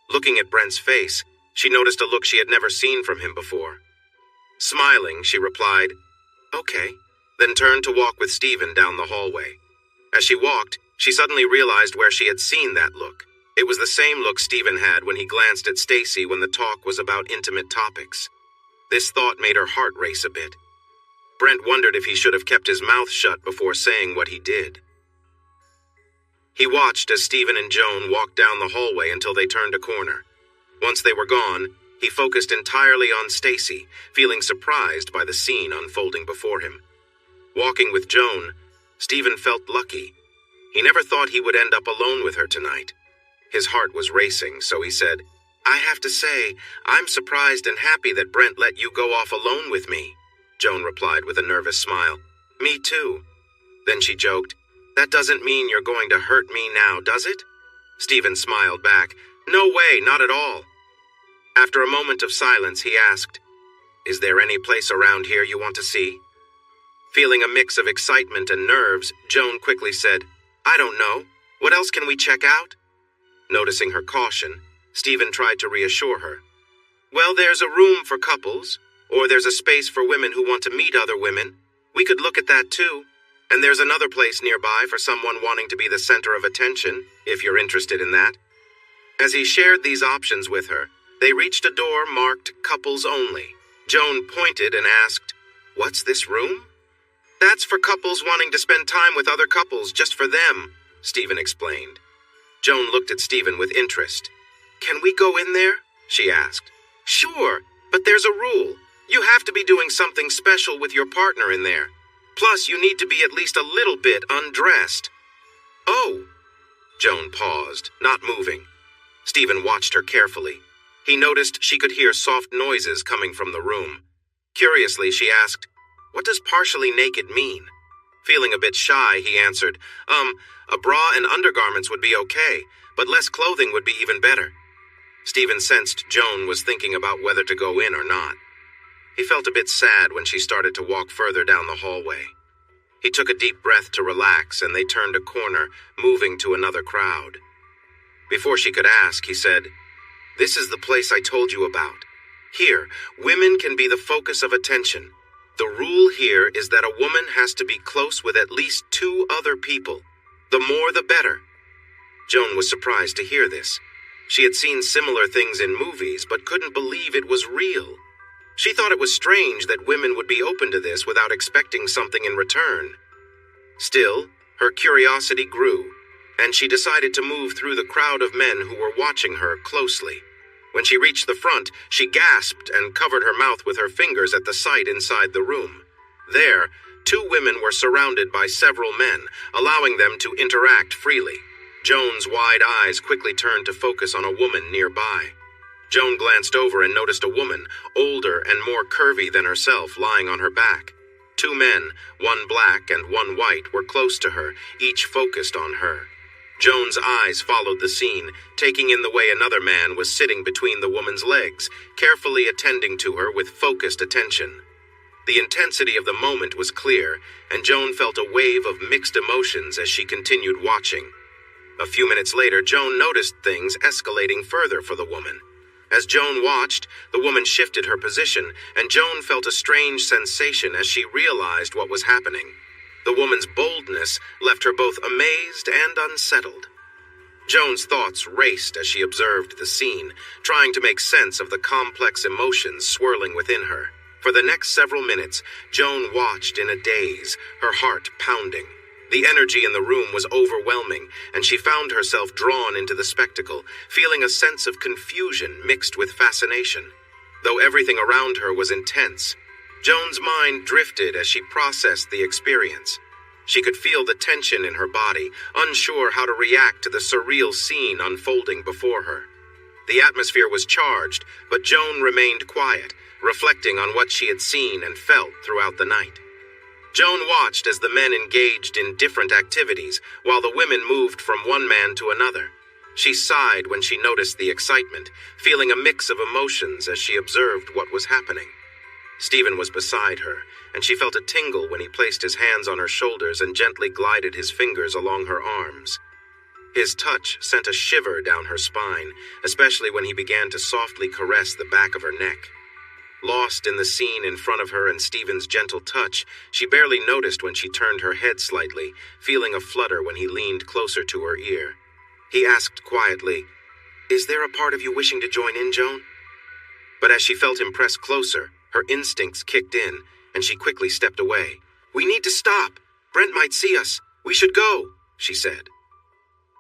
Looking at Brent's face, she noticed a look she had never seen from him before. Smiling, she replied, "Okay," then turned to walk with Stephen down the hallway. As she walked, she suddenly realized where she had seen that look. It was the same look Stephen had when he glanced at Stacy when the talk was about intimate topics. This thought made her heart race a bit. Brent wondered if he should have kept his mouth shut before saying what he did. He watched as Stephen and Joan walked down the hallway until they turned a corner. Once they were gone, he focused entirely on Stacy, feeling surprised by the scene unfolding before him. Walking with Joan, Stephen felt lucky. He never thought he would end up alone with her tonight. His heart was racing, so he said, "I have to say, I'm surprised and happy that Brent let you go off alone with me." Joan replied with a nervous smile, "Me too." Then she joked, "That doesn't mean you're going to hurt me now, does it?" Stephen smiled back, "No way, not at all." After a moment of silence, he asked, "Is there any place around here you want to see?" Feeling a mix of excitement and nerves, Joan quickly said, "I don't know. What else can we check out?" Noticing her caution, Stephen tried to reassure her. "Well, there's a room for couples, or there's a space for women who want to meet other women. We could look at that too. And there's another place nearby for someone wanting to be the center of attention, if you're interested in that." As he shared these options with her, they reached a door marked Couples Only. Joan pointed and asked, "What's this room?" "That's for couples wanting to spend time with other couples just for them," Stephen explained. Joan looked at Stephen with interest. "Can we go in there?" she asked. "Sure, but there's a rule. You have to be doing something special with your partner in there. Plus, you need to be at least a little bit undressed." "Oh." Joan paused, not moving. Stephen watched her carefully. He noticed she could hear soft noises coming from the room. Curiously, she asked, "What does partially naked mean?" Feeling a bit shy, he answered, A bra and undergarments would be okay, but less clothing would be even better." Stephen sensed Joan was thinking about whether to go in or not. He felt a bit sad when she started to walk further down the hallway. He took a deep breath to relax, and they turned a corner, moving to another crowd. Before she could ask, he said, "This is the place I told you about. Here, women can be the focus of attention. The rule here is that a woman has to be close with at least 2 other people. The more the better." Joan was surprised to hear this. She had seen similar things in movies, but couldn't believe it was real. She thought it was strange that women would be open to this without expecting something in return. Still, her curiosity grew, and she decided to move through the crowd of men who were watching her closely. When she reached the front, she gasped and covered her mouth with her fingers at the sight inside the room. There, 2 women were surrounded by several men, allowing them to interact freely. Joan's wide eyes quickly turned to focus on a woman nearby. Joan glanced over and noticed a woman, older and more curvy than herself, lying on her back. 2 men, one black and one white, were close to her, each focused on her. Joan's eyes followed the scene, taking in the way another man was sitting between the woman's legs, carefully attending to her with focused attention. The intensity of the moment was clear, and Joan felt a wave of mixed emotions as she continued watching. A few minutes later, Joan noticed things escalating further for the woman. As Joan watched, the woman shifted her position, and Joan felt a strange sensation as she realized what was happening. The woman's boldness left her both amazed and unsettled. Joan's thoughts raced as she observed the scene, trying to make sense of the complex emotions swirling within her. For the next several minutes, Joan watched in a daze, her heart pounding. The energy in the room was overwhelming, and she found herself drawn into the spectacle, feeling a sense of confusion mixed with fascination. Though everything around her was intense, Joan's mind drifted as she processed the experience. She could feel the tension in her body, unsure how to react to the surreal scene unfolding before her. The atmosphere was charged, but Joan remained quiet, reflecting on what she had seen and felt throughout the night. Joan watched as the men engaged in different activities, while the women moved from one man to another. She sighed when she noticed the excitement, feeling a mix of emotions as she observed what was happening. Stephen was beside her, and she felt a tingle when he placed his hands on her shoulders and gently glided his fingers along her arms. His touch sent a shiver down her spine, especially when he began to softly caress the back of her neck. Lost in the scene in front of her and Stephen's gentle touch, she barely noticed when she turned her head slightly, feeling a flutter when he leaned closer to her ear. He asked quietly, "Is there a part of you wishing to join in, Joan?" But as she felt him press closer, her instincts kicked in, and she quickly stepped away. "We need to stop. Brent might see us. We should go," she said.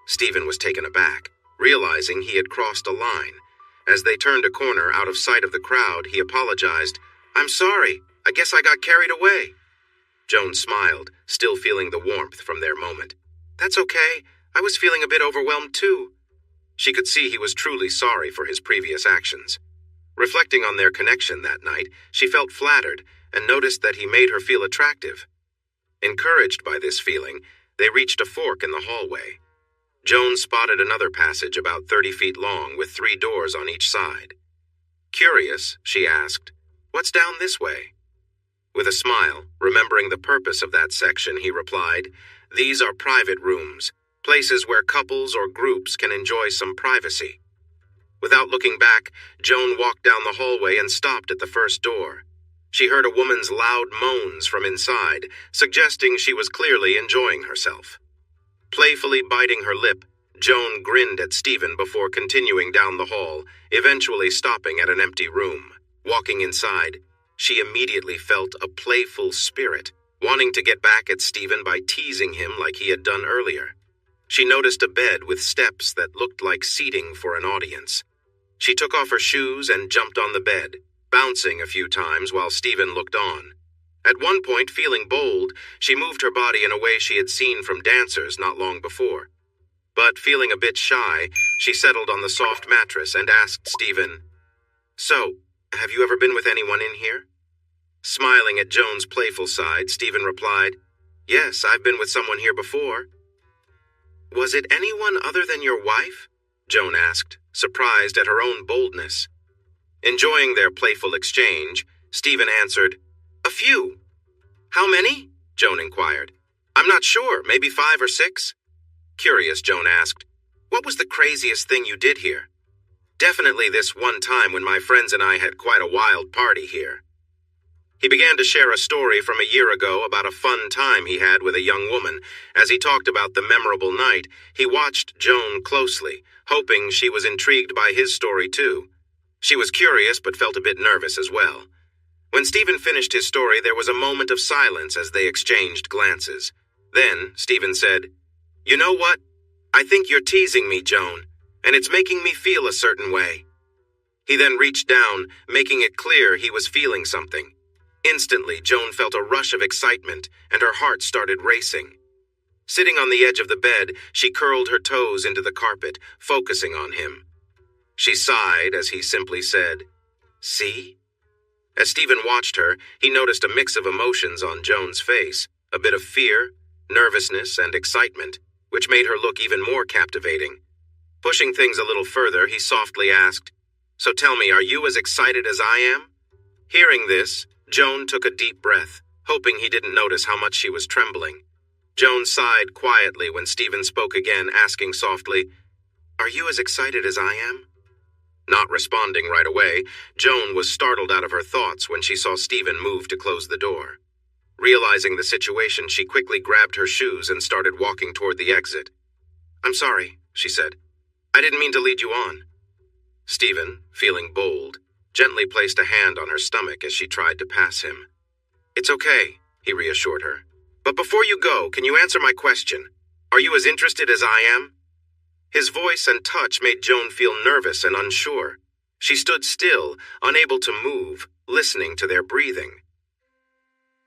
Stephen was taken aback, realizing he had crossed a line. As they turned a corner out of sight of the crowd, he apologized. "I'm sorry. I guess I got carried away." Joan smiled, still feeling the warmth from their moment. "That's okay. I was feeling a bit overwhelmed too." She could see he was truly sorry for his previous actions. Reflecting on their connection that night, she felt flattered and noticed that he made her feel attractive. Encouraged by this feeling, they reached a fork in the hallway. Joan spotted another passage about 30 feet long with 3 doors on each side. Curious, she asked, "What's down this way?" With a smile, remembering the purpose of that section, he replied, "These are private rooms, places where couples or groups can enjoy some privacy." Without looking back, Joan walked down the hallway and stopped at the first door. She heard a woman's loud moans from inside, suggesting she was clearly enjoying herself. Playfully biting her lip, Joan grinned at Stephen before continuing down the hall, eventually stopping at an empty room. Walking inside, she immediately felt a playful spirit, wanting to get back at Stephen by teasing him like he had done earlier. She noticed a bed with steps that looked like seating for an audience. She took off her shoes and jumped on the bed, bouncing a few times while Stephen looked on. At one point, feeling bold, she moved her body in a way she had seen from dancers not long before. But feeling a bit shy, she settled on the soft mattress and asked Stephen, "So, have you ever been with anyone in here?" Smiling at Joan's playful side, Stephen replied, "Yes, I've been with someone here before." "Was it anyone other than your wife?" Joan asked, surprised at her own boldness. Enjoying their playful exchange, Stephen answered, "A few." "How many?" Joan inquired. "I'm not sure, maybe 5 or 6. Curious, Joan asked, "What was the craziest thing you did here?" "Definitely this one time when my friends and I had quite a wild party here." He began to share a story from a year ago about a fun time he had with a young woman. As he talked about the memorable night, he watched Joan closely, hoping she was intrigued by his story too. She was curious but felt a bit nervous as well. When Stephen finished his story, there was a moment of silence as they exchanged glances. Then Stephen said, "You know what? I think you're teasing me, Joan, and it's making me feel a certain way." He then reached down, making it clear he was feeling something. Instantly, Joan felt a rush of excitement, and her heart started racing. Sitting on the edge of the bed, she curled her toes into the carpet, focusing on him. She sighed as he simply said, "See?" As Stephen watched her, he noticed a mix of emotions on Joan's face, a bit of fear, nervousness, and excitement, which made her look even more captivating. Pushing things a little further, he softly asked, "So tell me, are you as excited as I am?" Hearing this, Joan took a deep breath, hoping he didn't notice how much she was trembling. Joan sighed quietly when Stephen spoke again, asking softly, "Are you as excited as I am?" Not responding right away, Joan was startled out of her thoughts when she saw Stephen move to close the door. Realizing the situation, she quickly grabbed her shoes and started walking toward the exit. "I'm sorry," she said. "I didn't mean to lead you on." Stephen, feeling bold, gently placed a hand on her stomach as she tried to pass him. "It's okay," he reassured her. "But before you go, can you answer my question? Are you as interested as I am?" His voice and touch made Joan feel nervous and unsure. She stood still, unable to move, listening to their breathing.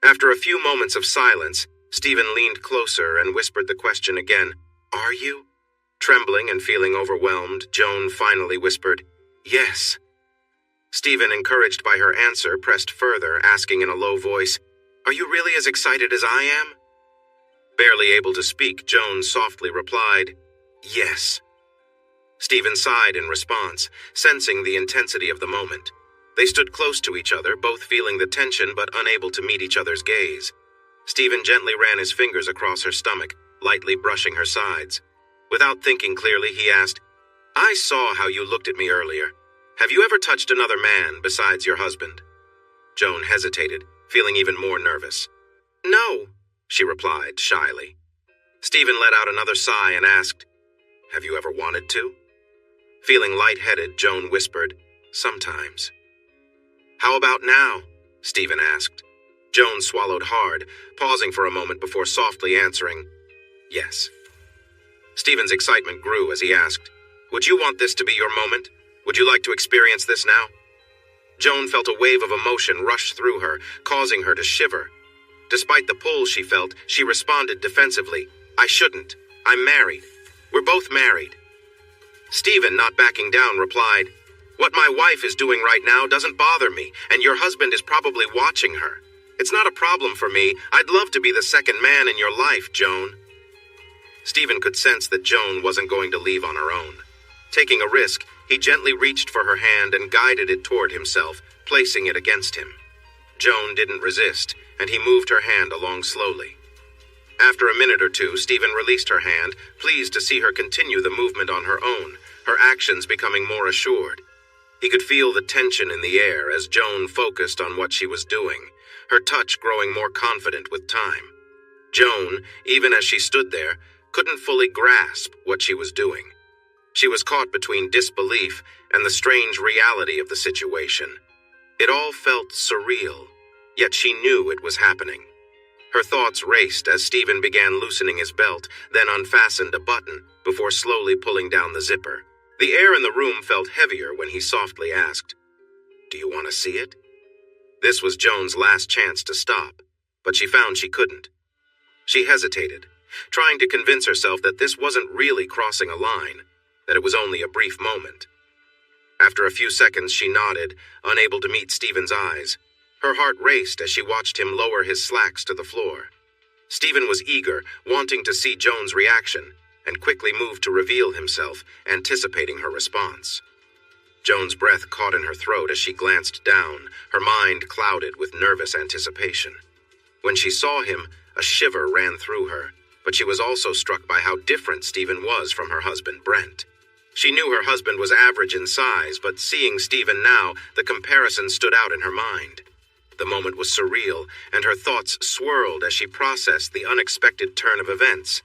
After a few moments of silence, Stephen leaned closer and whispered the question again, "Are you?" Trembling and feeling overwhelmed, Joan finally whispered, "Yes." Stephen, encouraged by her answer, pressed further, asking in a low voice, "Are you really as excited as I am?" Barely able to speak, Joan softly replied, "Yes." Stephen sighed in response, sensing the intensity of the moment. They stood close to each other, both feeling the tension but unable to meet each other's gaze. Stephen gently ran his fingers across her stomach, lightly brushing her sides. Without thinking clearly, he asked, "I saw how you looked at me earlier. Have you ever touched another man besides your husband?" Joan hesitated, feeling even more nervous. "No," she replied shyly. Stephen let out another sigh and asked, "Have you ever wanted to?" Feeling lightheaded, Joan whispered, "Sometimes." "How about now?" Stephen asked. Joan swallowed hard, pausing for a moment before softly answering, "Yes." Stephen's excitement grew as he asked, "Would you want this to be your moment? Would you like to experience this now?" Joan felt a wave of emotion rush through her, causing her to shiver. Despite the pull she felt, she responded defensively, "I shouldn't. I'm married. We're both married." Stephen, not backing down, replied, "What my wife is doing right now doesn't bother me, and your husband is probably watching her. It's not a problem for me. I'd love to be the second man in your life, Joan." Stephen could sense that Joan wasn't going to leave on her own. Taking a risk, he gently reached for her hand and guided it toward himself, placing it against him. Joan didn't resist, and he moved her hand along slowly. After a minute or two, Stephen released her hand, pleased to see her continue the movement on her own, her actions becoming more assured. He could feel the tension in the air as Joan focused on what she was doing, her touch growing more confident with time. Joan, even as she stood there, couldn't fully grasp what she was doing. She was caught between disbelief and the strange reality of the situation. It all felt surreal, yet she knew it was happening. Her thoughts raced as Stephen began loosening his belt, then unfastened a button before slowly pulling down the zipper. The air in the room felt heavier when he softly asked, "Do you want to see it?" This was Joan's last chance to stop, but she found she couldn't. She hesitated, trying to convince herself that this wasn't really crossing a line, that it was only a brief moment. After a few seconds, she nodded, unable to meet Stephen's eyes. Her heart raced as she watched him lower his slacks to the floor. Stephen was eager, wanting to see Joan's reaction, and quickly moved to reveal himself, anticipating her response. Joan's breath caught in her throat as she glanced down, her mind clouded with nervous anticipation. When she saw him, a shiver ran through her, but she was also struck by how different Stephen was from her husband, Brent. She knew her husband was average in size, but seeing Stephen now, the comparison stood out in her mind. The moment was surreal, and her thoughts swirled as she processed the unexpected turn of events.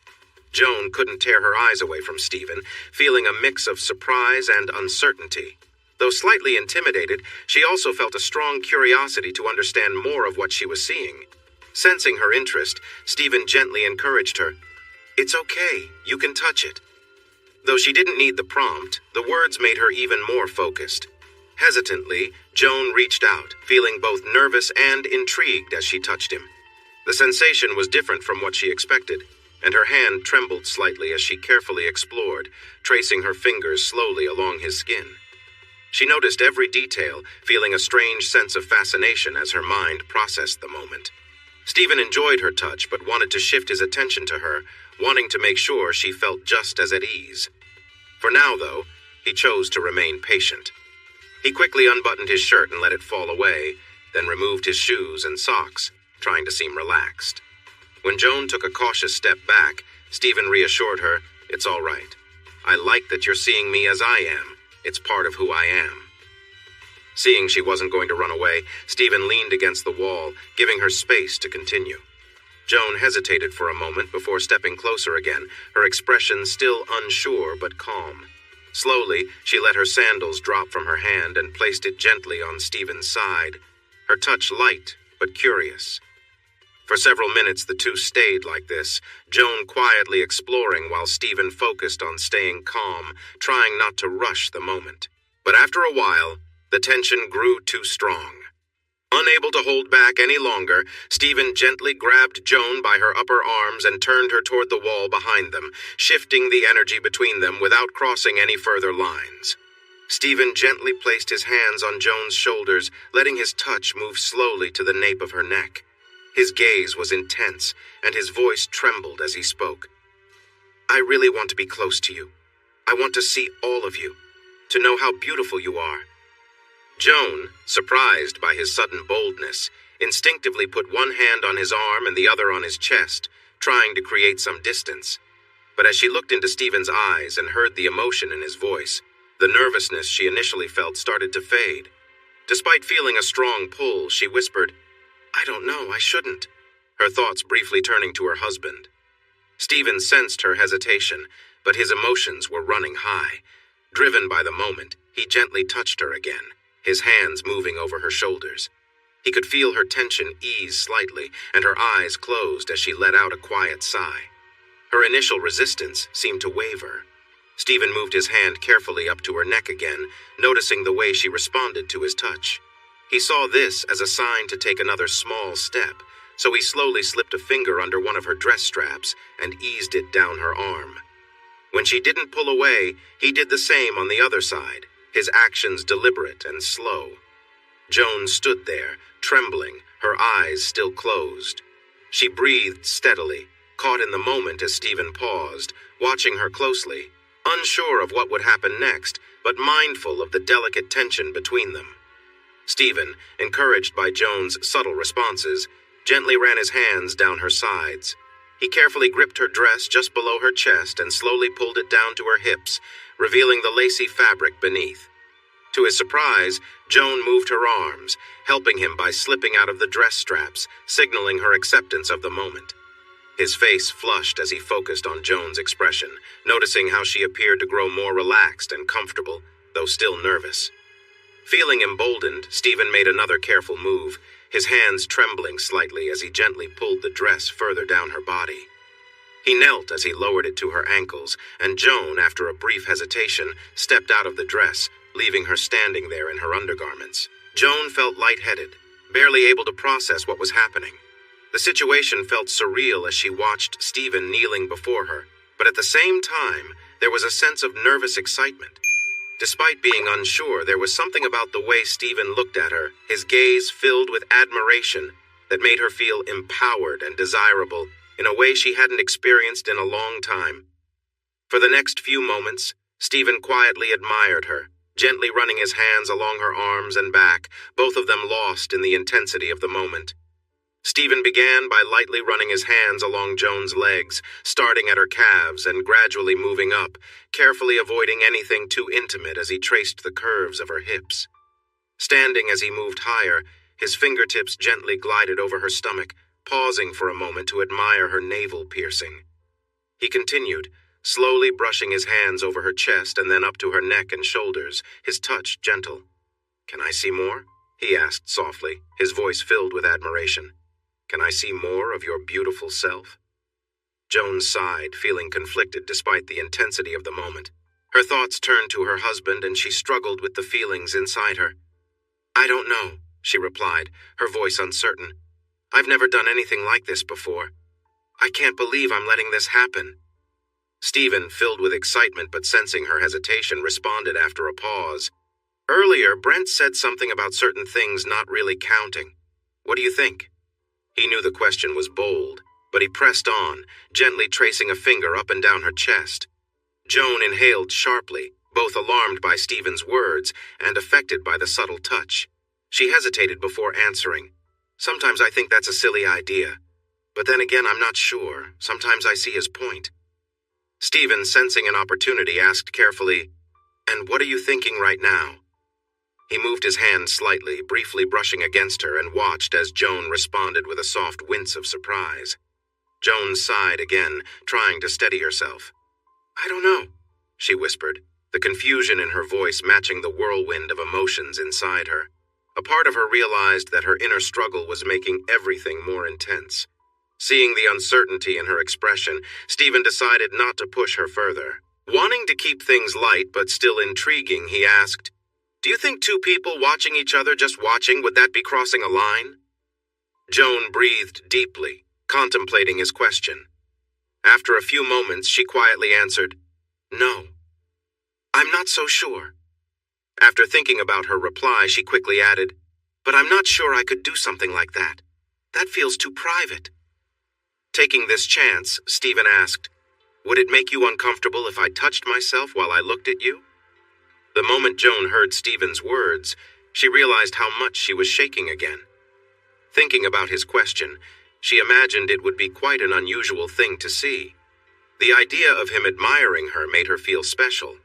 Joan couldn't tear her eyes away from Stephen, feeling a mix of surprise and uncertainty. Though slightly intimidated, she also felt a strong curiosity to understand more of what she was seeing. Sensing her interest, Stephen gently encouraged her. "It's okay, you can touch it." Though she didn't need the prompt, the words made her even more focused. Hesitantly, Joan reached out, feeling both nervous and intrigued as she touched him. The sensation was different from what she expected, and her hand trembled slightly as she carefully explored, tracing her fingers slowly along his skin. She noticed every detail, feeling a strange sense of fascination as her mind processed the moment. Stephen enjoyed her touch but wanted to shift his attention to her, wanting to make sure she felt just as at ease. For now, though, he chose to remain patient. He quickly unbuttoned his shirt and let it fall away, then removed his shoes and socks, trying to seem relaxed. When Joan took a cautious step back, Stephen reassured her, "It's all right. I like that you're seeing me as I am. It's part of who I am." Seeing she wasn't going to run away, Stephen leaned against the wall, giving her space to continue. Joan hesitated for a moment before stepping closer again, her expression still unsure but calm. Slowly, she let her sandals drop from her hand and placed it gently on Stephen's side, her touch light but curious. For several minutes the two stayed like this, Joan quietly exploring while Stephen focused on staying calm, trying not to rush the moment. But after a while, the tension grew too strong. Unable to hold back any longer, Stephen gently grabbed Joan by her upper arms and turned her toward the wall behind them, shifting the energy between them without crossing any further lines. Stephen gently placed his hands on Joan's shoulders, letting his touch move slowly to the nape of her neck. His gaze was intense, and his voice trembled as he spoke. "I really want to be close to you. I want to see all of you, to know how beautiful you are." Joan, surprised by his sudden boldness, instinctively put one hand on his arm and the other on his chest, trying to create some distance. But as she looked into Stephen's eyes and heard the emotion in his voice, the nervousness she initially felt started to fade. Despite feeling a strong pull, she whispered, "I don't know, I shouldn't," her thoughts briefly turning to her husband. Stephen sensed her hesitation, but his emotions were running high. Driven by the moment, he gently touched her again, his hands moving over her shoulders. He could feel her tension ease slightly, and her eyes closed as she let out a quiet sigh. Her initial resistance seemed to waver. Stephen moved his hand carefully up to her neck again, noticing the way she responded to his touch. He saw this as a sign to take another small step, so he slowly slipped a finger under one of her dress straps and eased it down her arm. When she didn't pull away, he did the same on the other side, his actions deliberate and slow. Joan stood there, trembling, her eyes still closed. She breathed steadily, caught in the moment as Stephen paused, watching her closely, unsure of what would happen next, but mindful of the delicate tension between them. Stephen, encouraged by Joan's subtle responses, gently ran his hands down her sides. He carefully gripped her dress just below her chest and slowly pulled it down to her hips, revealing the lacy fabric beneath. To his surprise, Joan moved her arms, helping him by slipping out of the dress straps, signaling her acceptance of the moment. His face flushed as he focused on Joan's expression, noticing how she appeared to grow more relaxed and comfortable, though still nervous. Feeling emboldened, Stephen made another careful move, his hands trembling slightly as he gently pulled the dress further down her body. He knelt as he lowered it to her ankles, and Joan, after a brief hesitation, stepped out of the dress, leaving her standing there in her undergarments. Joan felt lightheaded, barely able to process what was happening. The situation felt surreal as she watched Stephen kneeling before her, but at the same time, there was a sense of nervous excitement. Despite being unsure, there was something about the way Stephen looked at her, his gaze filled with admiration, that made her feel empowered and desirable in a way she hadn't experienced in a long time. For the next few moments, Stephen quietly admired her, gently running his hands along her arms and back, both of them lost in the intensity of the moment. Stephen began by lightly running his hands along Joan's legs, starting at her calves and gradually moving up, carefully avoiding anything too intimate as he traced the curves of her hips. Standing as he moved higher, his fingertips gently glided over her stomach, pausing for a moment to admire her navel piercing. He continued, slowly brushing his hands over her chest and then up to her neck and shoulders, his touch gentle. "Can I see more?" he asked softly, his voice filled with admiration. "Can I see more of your beautiful self?" Joan sighed, feeling conflicted despite the intensity of the moment. Her thoughts turned to her husband and she struggled with the feelings inside her. "I don't know," she replied, her voice uncertain. "I've never done anything like this before. I can't believe I'm letting this happen." Stephen, filled with excitement but sensing her hesitation, responded after a pause. "Earlier, Brent said something about certain things not really counting. What do you think?" He knew the question was bold, but he pressed on, gently tracing a finger up and down her chest. Joan inhaled sharply, both alarmed by Stephen's words and affected by the subtle touch. She hesitated before answering. "Sometimes I think that's a silly idea. But then again, I'm not sure. Sometimes I see his point." Stephen, sensing an opportunity, asked carefully, "And what are you thinking right now?" He moved his hand slightly, briefly brushing against her, and watched as Joan responded with a soft wince of surprise. Joan sighed again, trying to steady herself. "I don't know," she whispered, the confusion in her voice matching the whirlwind of emotions inside her. A part of her realized that her inner struggle was making everything more intense. Seeing the uncertainty in her expression, Stephen decided not to push her further. Wanting to keep things light but still intriguing, he asked, "Do you think two people watching each other just watching, would that be crossing a line?" Joan breathed deeply, contemplating his question. After a few moments, she quietly answered, "No. I'm not so sure." After thinking about her reply, she quickly added, "But I'm not sure I could do something like that. That feels too private." Taking this chance, Stephen asked, "Would it make you uncomfortable if I touched myself while I looked at you?" The moment Joan heard Stephen's words, she realized how much she was shaking again. Thinking about his question, she imagined it would be quite an unusual thing to see. The idea of him admiring her made her feel special.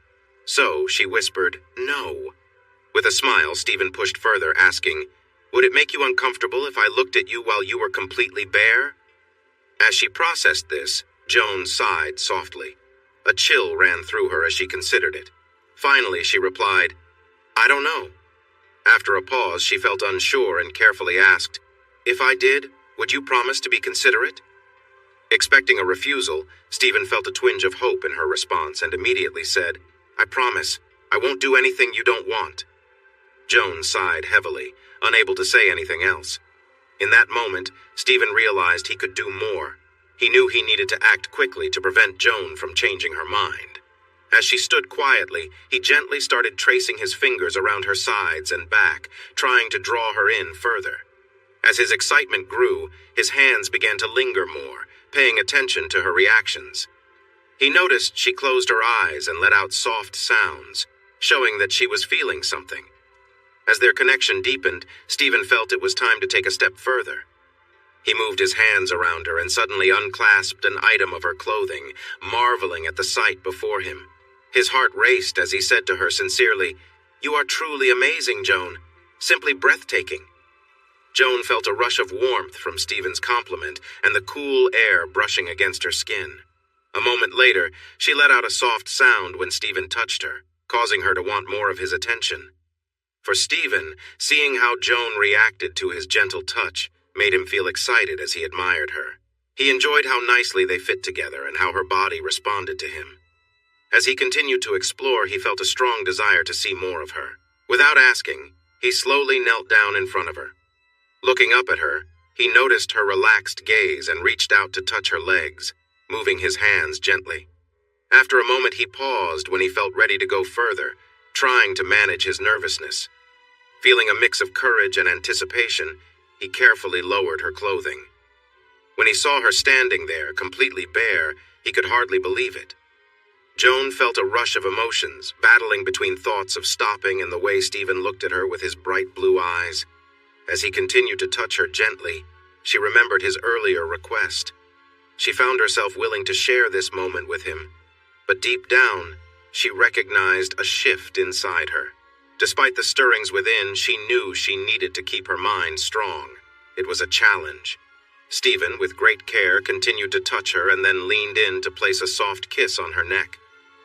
So she whispered, "No." With a smile, Stephen pushed further, asking, "Would it make you uncomfortable if I looked at you while you were completely bare?" As she processed this, Joan sighed softly. A chill ran through her as she considered it. Finally, she replied, "I don't know." After a pause, she felt unsure and carefully asked, "If I did, would you promise to be considerate?" Expecting a refusal, Stephen felt a twinge of hope in her response and immediately said, "I promise. I won't do anything you don't want." Joan sighed heavily, unable to say anything else. In that moment, Stephen realized he could do more. He knew he needed to act quickly to prevent Joan from changing her mind. As she stood quietly, he gently started tracing his fingers around her sides and back, trying to draw her in further. As his excitement grew, his hands began to linger more, paying attention to her reactions. He noticed she closed her eyes and let out soft sounds, showing that she was feeling something. As their connection deepened, Stephen felt it was time to take a step further. He moved his hands around her and suddenly unclasped an item of her clothing, marveling at the sight before him. His heart raced as he said to her sincerely, "You are truly amazing, Joan. Simply breathtaking." Joan felt a rush of warmth from Stephen's compliment and the cool air brushing against her skin. A moment later, she let out a soft sound when Stephen touched her, causing her to want more of his attention. For Stephen, seeing how Joan reacted to his gentle touch made him feel excited as he admired her. He enjoyed how nicely they fit together and how her body responded to him. As he continued to explore, he felt a strong desire to see more of her. Without asking, he slowly knelt down in front of her. Looking up at her, he noticed her relaxed gaze and reached out to touch her legs, moving his hands gently. After a moment, he paused when he felt ready to go further, trying to manage his nervousness. Feeling a mix of courage and anticipation, he carefully lowered her clothing. When he saw her standing there, completely bare, he could hardly believe it. Joan felt a rush of emotions, battling between thoughts of stopping and the way Stephen looked at her with his bright blue eyes. As he continued to touch her gently, she remembered his earlier request. She found herself willing to share this moment with him, but deep down, she recognized a shift inside her. Despite the stirrings within, she knew she needed to keep her mind strong. It was a challenge. Stephen, with great care, continued to touch her and then leaned in to place a soft kiss on her neck.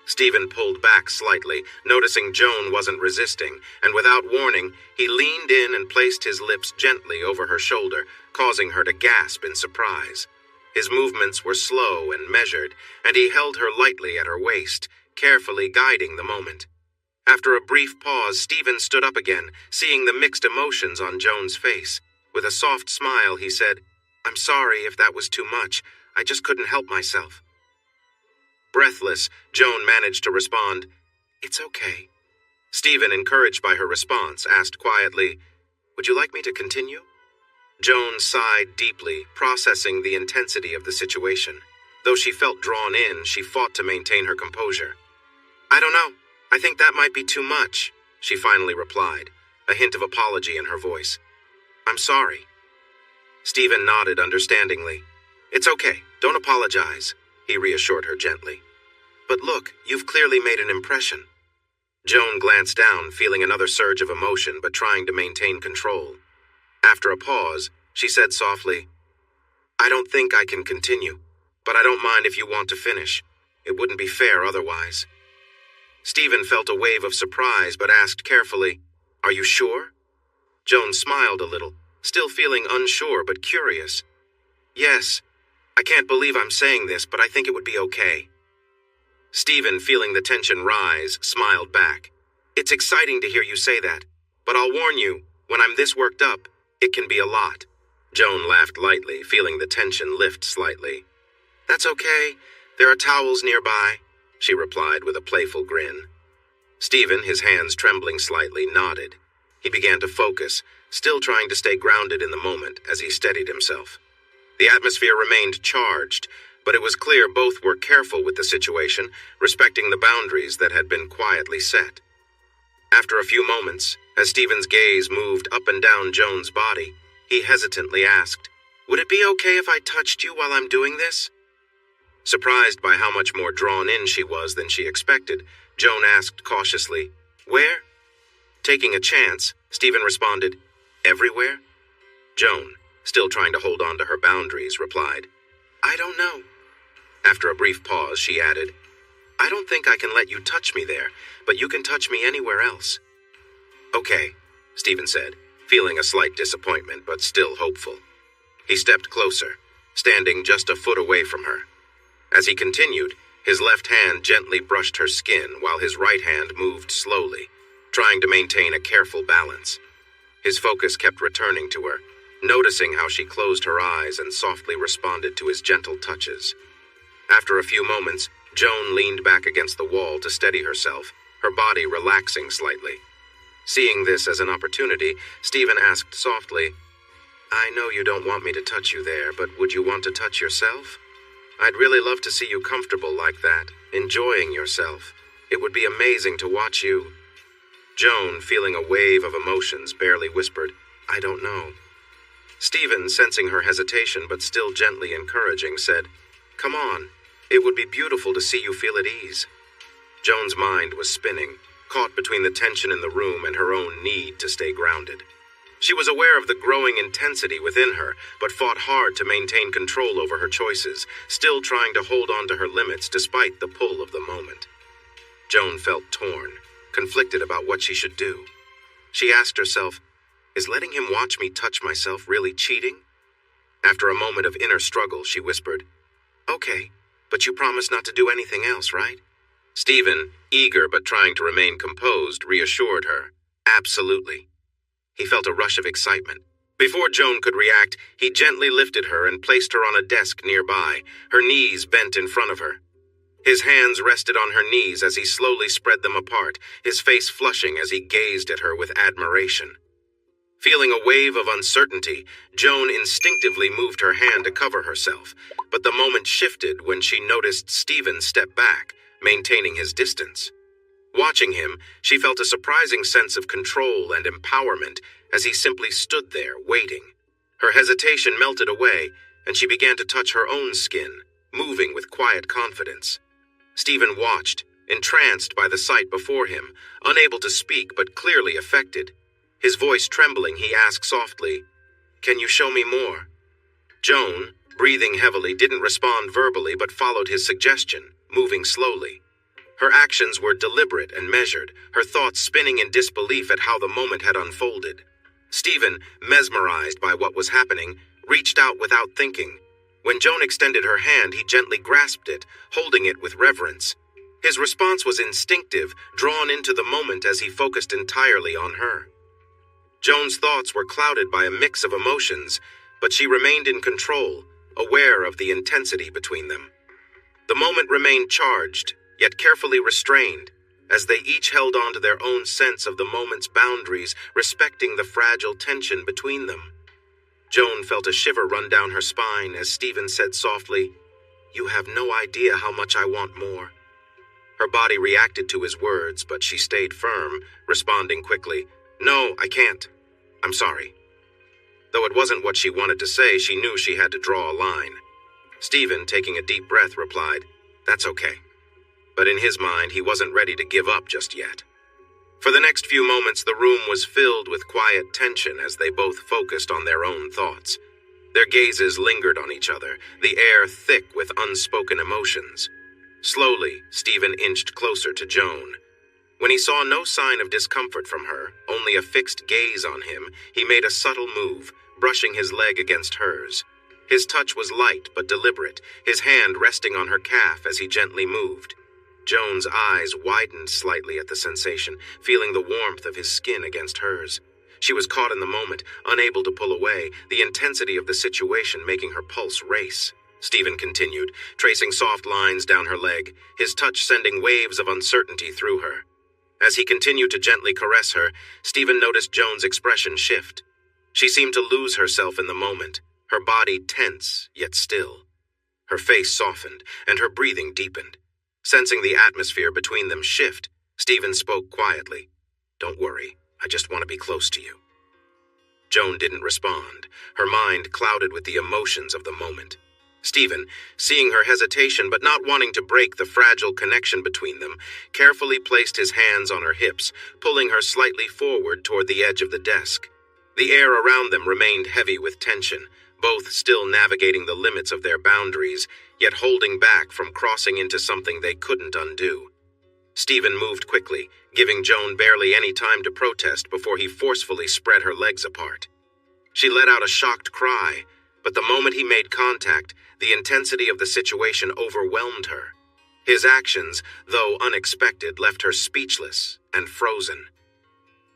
Stephen pulled back slightly, noticing Joan wasn't resisting, and without warning, he leaned in and placed his lips gently over her shoulder, causing her to gasp in surprise. His movements were slow and measured, and he held her lightly at her waist, carefully guiding the moment. After a brief pause, Stephen stood up again, seeing the mixed emotions on Joan's face. With a soft smile, he said, "I'm sorry if that was too much. I just couldn't help myself." Breathless, Joan managed to respond, "It's okay." Stephen, encouraged by her response, asked quietly, "Would you like me to continue?" Joan sighed deeply, processing the intensity of the situation. Though she felt drawn in, she fought to maintain her composure. "I don't know. I think that might be too much," she finally replied, a hint of apology in her voice. "I'm sorry." Stephen nodded understandingly. "It's okay. Don't apologize," he reassured her gently. "But look, you've clearly made an impression." Joan glanced down, feeling another surge of emotion but trying to maintain control. After a pause, she said softly, "I don't think I can continue, but I don't mind if you want to finish. It wouldn't be fair otherwise." Stephen felt a wave of surprise but asked carefully, "Are you sure?" Joan smiled a little, still feeling unsure but curious. "Yes. I can't believe I'm saying this, but I think it would be okay." Stephen, feeling the tension rise, smiled back. "It's exciting to hear you say that, but I'll warn you, when I'm this worked up, it can be a lot." Joan laughed lightly, feeling the tension lift slightly. "That's okay. There are towels nearby," she replied with a playful grin. Stephen, his hands trembling slightly, nodded. He began to focus, still trying to stay grounded in the moment as he steadied himself. The atmosphere remained charged, but it was clear both were careful with the situation, respecting the boundaries that had been quietly set. After a few moments, as Stephen's gaze moved up and down Joan's body, he hesitantly asked, "Would it be okay if I touched you while I'm doing this?" Surprised by how much more drawn in she was than she expected, Joan asked cautiously, "Where?" Taking a chance, Stephen responded, "Everywhere?" Joan, still trying to hold on to her boundaries, replied, "I don't know." After a brief pause, she added, "I don't think I can let you touch me there, but you can touch me anywhere else." "Okay," Stephen said, feeling a slight disappointment but still hopeful. He stepped closer, standing just a foot away from her. As he continued, his left hand gently brushed her skin while his right hand moved slowly, trying to maintain a careful balance. His focus kept returning to her, noticing how she closed her eyes and softly responded to his gentle touches. After a few moments, Joan leaned back against the wall to steady herself, her body relaxing slightly. Seeing this as an opportunity, Stephen asked softly, "I know you don't want me to touch you there, but would you want to touch yourself? I'd really love to see you comfortable like that, enjoying yourself. It would be amazing to watch you." Joan, feeling a wave of emotions, barely whispered, "I don't know." Stephen, sensing her hesitation but still gently encouraging, said, "Come on, it would be beautiful to see you feel at ease." Joan's mind was spinning, caught between the tension in the room and her own need to stay grounded. She was aware of the growing intensity within her, but fought hard to maintain control over her choices, still trying to hold on to her limits despite the pull of the moment. Joan felt torn, conflicted about what she should do. She asked herself, "Is letting him watch me touch myself really cheating?" After a moment of inner struggle, she whispered, "Okay, but you promise not to do anything else, right?" Stephen, eager but trying to remain composed, reassured her, "Absolutely." He felt a rush of excitement. Before Joan could react, he gently lifted her and placed her on a desk nearby, her knees bent in front of her. His hands rested on her knees as he slowly spread them apart, his face flushing as he gazed at her with admiration. Feeling a wave of uncertainty, Joan instinctively moved her hand to cover herself, but the moment shifted when she noticed Stephen step back, maintaining his distance. Watching him, she felt a surprising sense of control and empowerment as he simply stood there, waiting. Her hesitation melted away, and she began to touch her own skin, moving with quiet confidence. Stephen watched, entranced by the sight before him, unable to speak but clearly affected. His voice trembling, he asked softly, "Can you show me more?" Joan, breathing heavily, didn't respond verbally but followed his suggestion, moving slowly. Her actions were deliberate and measured, her thoughts spinning in disbelief at how the moment had unfolded. Stephen, mesmerized by what was happening, reached out without thinking. When Joan extended her hand, he gently grasped it, holding it with reverence. His response was instinctive, drawn into the moment as he focused entirely on her. Joan's thoughts were clouded by a mix of emotions, but she remained in control, aware of the intensity between them. The moment remained charged, yet carefully restrained, as they each held on to their own sense of the moment's boundaries, respecting the fragile tension between them. Joan felt a shiver run down her spine as Stephen said softly, "You have no idea how much I want more." Her body reacted to his words, but she stayed firm, responding quickly, "No, I can't. I'm sorry." Though it wasn't what she wanted to say, she knew she had to draw a line. Stephen, taking a deep breath, replied, "That's okay." But in his mind, he wasn't ready to give up just yet. For the next few moments, the room was filled with quiet tension as they both focused on their own thoughts. Their gazes lingered on each other, the air thick with unspoken emotions. Slowly, Stephen inched closer to Joan. When he saw no sign of discomfort from her, only a fixed gaze on him, he made a subtle move, brushing his leg against hers. His touch was light but deliberate, his hand resting on her calf as he gently moved. Joan's eyes widened slightly at the sensation, feeling the warmth of his skin against hers. She was caught in the moment, unable to pull away, the intensity of the situation making her pulse race. Stephen continued, tracing soft lines down her leg, his touch sending waves of uncertainty through her. As he continued to gently caress her, Stephen noticed Joan's expression shift. She seemed to lose herself in the moment, her body tense yet still. Her face softened, and her breathing deepened. Sensing the atmosphere between them shift, Stephen spoke quietly, "Don't worry, I just want to be close to you." Joan didn't respond, her mind clouded with the emotions of the moment. Stephen, seeing her hesitation but not wanting to break the fragile connection between them, carefully placed his hands on her hips, pulling her slightly forward toward the edge of the desk. The air around them remained heavy with tension, both still navigating the limits of their boundaries, yet holding back from crossing into something they couldn't undo. Stephen moved quickly, giving Joan barely any time to protest before he forcefully spread her legs apart. She let out a shocked cry, but the moment he made contact, the intensity of the situation overwhelmed her. His actions, though unexpected, left her speechless and frozen.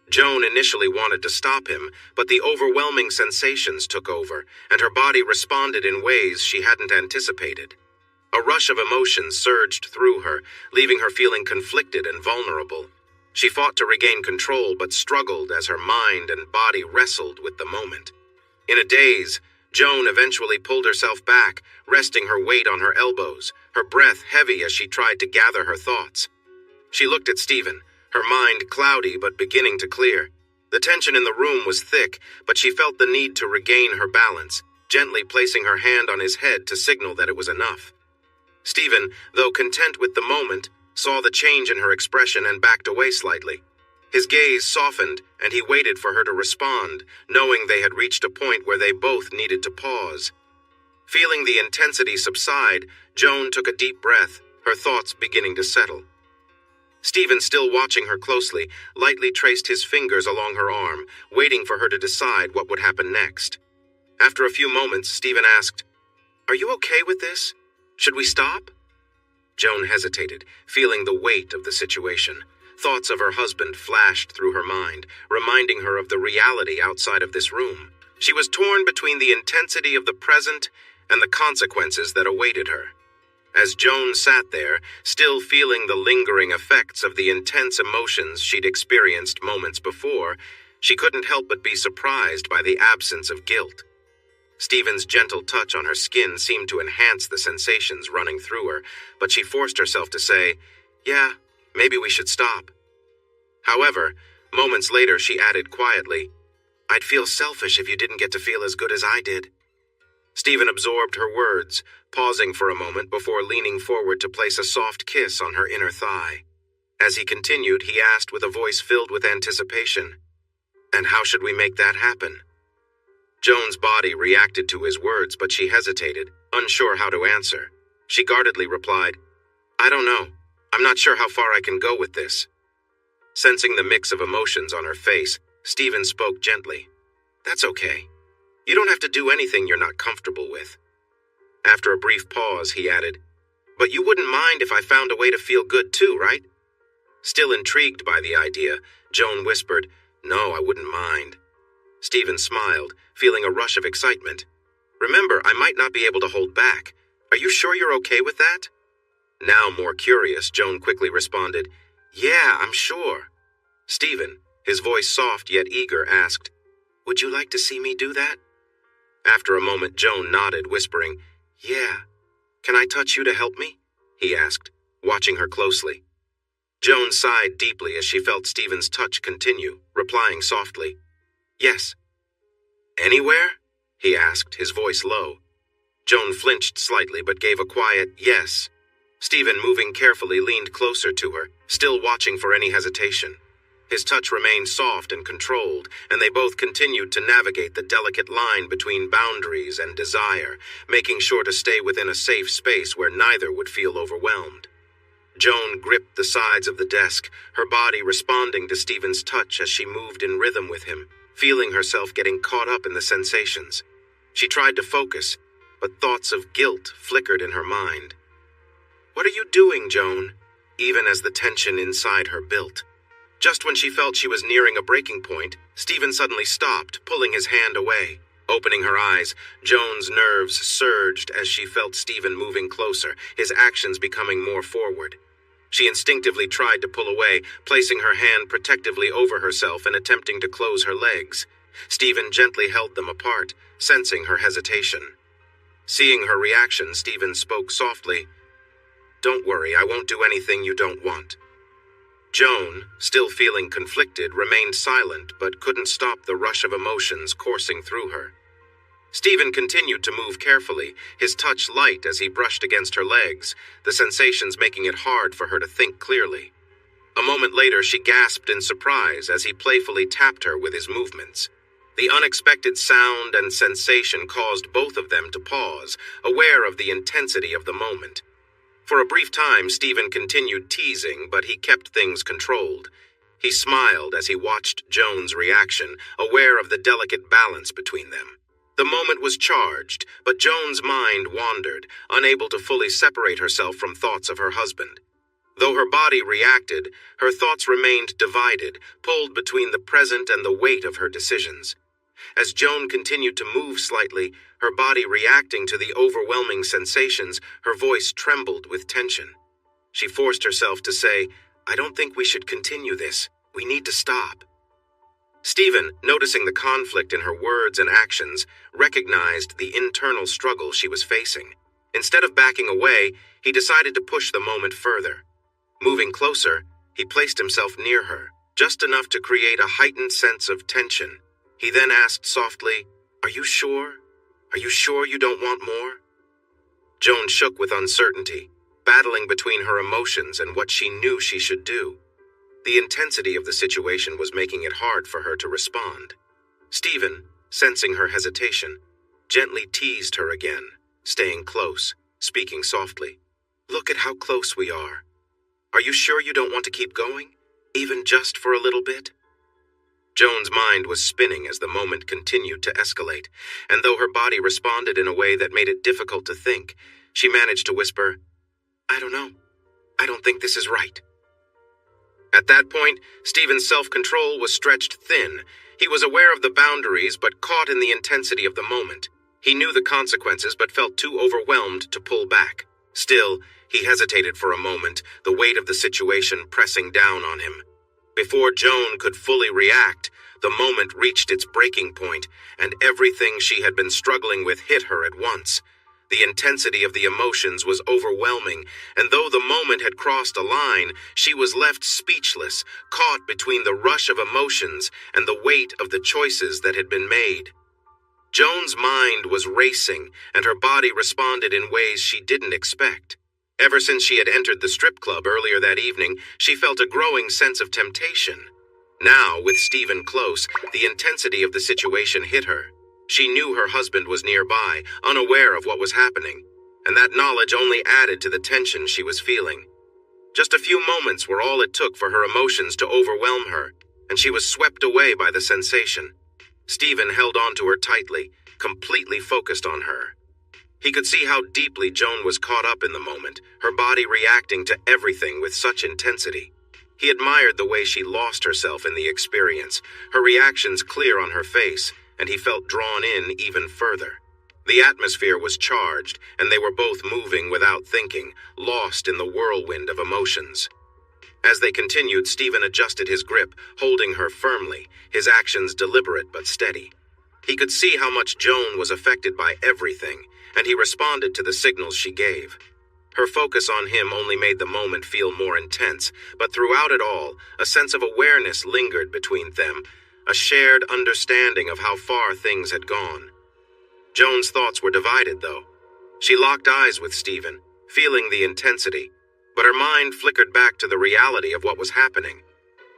Joan initially wanted to stop him, but the overwhelming sensations took over, and her body responded in ways she hadn't anticipated. A rush of emotions surged through her, leaving her feeling conflicted and vulnerable. She fought to regain control, but struggled as her mind and body wrestled with the moment. In a daze, Joan eventually pulled herself back, resting her weight on her elbows, her breath heavy as she tried to gather her thoughts. She looked at Stephen, her mind cloudy but beginning to clear. The tension in the room was thick, but she felt the need to regain her balance, gently placing her hand on his head to signal that it was enough. Stephen, though content with the moment, saw the change in her expression and backed away slightly. His gaze softened, and he waited for her to respond, knowing they had reached a point where they both needed to pause. Feeling the intensity subside, Joan took a deep breath, her thoughts beginning to settle. Stephen, still watching her closely, lightly traced his fingers along her arm, waiting for her to decide what would happen next. After a few moments, Stephen asked, "Are you okay with this? Should we stop?" Joan hesitated, feeling the weight of the situation. Thoughts of her husband flashed through her mind, reminding her of the reality outside of this room. She was torn between the intensity of the present and the consequences that awaited her. As Joan sat there, still feeling the lingering effects of the intense emotions she'd experienced moments before, she couldn't help but be surprised by the absence of guilt. Stephen's gentle touch on her skin seemed to enhance the sensations running through her, but she forced herself to say, Yeah, maybe we should stop. However, moments later she added quietly, I'd feel selfish if you didn't get to feel as good as I did. Stephen absorbed her words, pausing for a moment before leaning forward to place a soft kiss on her inner thigh. As he continued, he asked with a voice filled with anticipation, And how should we make that happen? Joan's body reacted to his words, but she hesitated, unsure how to answer. She guardedly replied, I don't know. I'm not sure how far I can go with this. Sensing the mix of emotions on her face, Stephen spoke gently. That's okay. You don't have to do anything you're not comfortable with. After a brief pause, he added, But you wouldn't mind if I found a way to feel good too, right? Still intrigued by the idea, Joan whispered, No, I wouldn't mind. Stephen smiled, feeling a rush of excitement. Remember, I might not be able to hold back. Are you sure you're okay with that? Now more curious, Joan quickly responded, Yeah, I'm sure. Stephen, his voice soft yet eager, asked, Would you like to see me do that? After a moment, Joan nodded, whispering, Yeah. Can I touch you to help me? He asked, watching her closely. Joan sighed deeply as she felt Stephen's touch continue, replying softly, Yes. Anywhere? He asked, his voice low. Joan flinched slightly but gave a quiet yes. Stephen, moving carefully, leaned closer to her, still watching for any hesitation. His touch remained soft and controlled, and they both continued to navigate the delicate line between boundaries and desire, making sure to stay within a safe space where neither would feel overwhelmed. Joan gripped the sides of the desk, her body responding to Stephen's touch as she moved in rhythm with him, feeling herself getting caught up in the sensations. She tried to focus, but thoughts of guilt flickered in her mind. What are you doing, Joan? Even as the tension inside her built. Just when she felt she was nearing a breaking point, Stephen suddenly stopped, pulling his hand away. Opening her eyes, Joan's nerves surged as she felt Stephen moving closer, his actions becoming more forward. She instinctively tried to pull away, placing her hand protectively over herself and attempting to close her legs. Stephen gently held them apart, sensing her hesitation. Seeing her reaction, Stephen spoke softly, Don't worry, I won't do anything you don't want. Joan, still feeling conflicted, remained silent but couldn't stop the rush of emotions coursing through her. Stephen continued to move carefully, his touch light as he brushed against her legs, the sensations making it hard for her to think clearly. A moment later, she gasped in surprise as he playfully tapped her with his movements. The unexpected sound and sensation caused both of them to pause, aware of the intensity of the moment. For a brief time, Stephen continued teasing, but he kept things controlled. He smiled as he watched Joan's reaction, aware of the delicate balance between them. The moment was charged, but Joan's mind wandered, unable to fully separate herself from thoughts of her husband. Though her body reacted, her thoughts remained divided, pulled between the present and the weight of her decisions. As Joan continued to move slightly, her body reacting to the overwhelming sensations, her voice trembled with tension. She forced herself to say, I don't think we should continue this. We need to stop. Stephen, noticing the conflict in her words and actions, recognized the internal struggle she was facing. Instead of backing away, he decided to push the moment further. Moving closer, he placed himself near her, just enough to create a heightened sense of tension. He then asked softly, Are you sure? Are you sure you don't want more? Joan shook with uncertainty, battling between her emotions and what she knew she should do. The intensity of the situation was making it hard for her to respond. Stephen, sensing her hesitation, gently teased her again, staying close, speaking softly. Look at how close we are. Are you sure you don't want to keep going, even just for a little bit? Joan's mind was spinning as the moment continued to escalate, and though her body responded in a way that made it difficult to think, she managed to whisper, I don't know. I don't think this is right. At that point, Stephen's self-control was stretched thin. He was aware of the boundaries but caught in the intensity of the moment. He knew the consequences but felt too overwhelmed to pull back. Still, he hesitated for a moment, the weight of the situation pressing down on him. Before Joan could fully react, the moment reached its breaking point, and everything she had been struggling with hit her at once. The intensity of the emotions was overwhelming, and though the moment had crossed a line, she was left speechless, caught between the rush of emotions and the weight of the choices that had been made. Joan's mind was racing, and her body responded in ways she didn't expect. Ever since she had entered the strip club earlier that evening, she felt a growing sense of temptation. Now, with Stephen close, the intensity of the situation hit her. She knew her husband was nearby, unaware of what was happening, and that knowledge only added to the tension she was feeling. Just a few moments were all it took for her emotions to overwhelm her, and she was swept away by the sensation. Stephen held on to her tightly, completely focused on her. He could see how deeply Joan was caught up in the moment, her body reacting to everything with such intensity. He admired the way she lost herself in the experience, her reactions clear on her face, and he felt drawn in even further. The atmosphere was charged, and they were both moving without thinking, lost in the whirlwind of emotions. As they continued, Stephen adjusted his grip, holding her firmly, his actions deliberate but steady. He could see how much Joan was affected by everything, and he responded to the signals she gave. Her focus on him only made the moment feel more intense, but throughout it all, a sense of awareness lingered between them, a shared understanding of how far things had gone. Joan's thoughts were divided, though. She locked eyes with Stephen, feeling the intensity, but her mind flickered back to the reality of what was happening.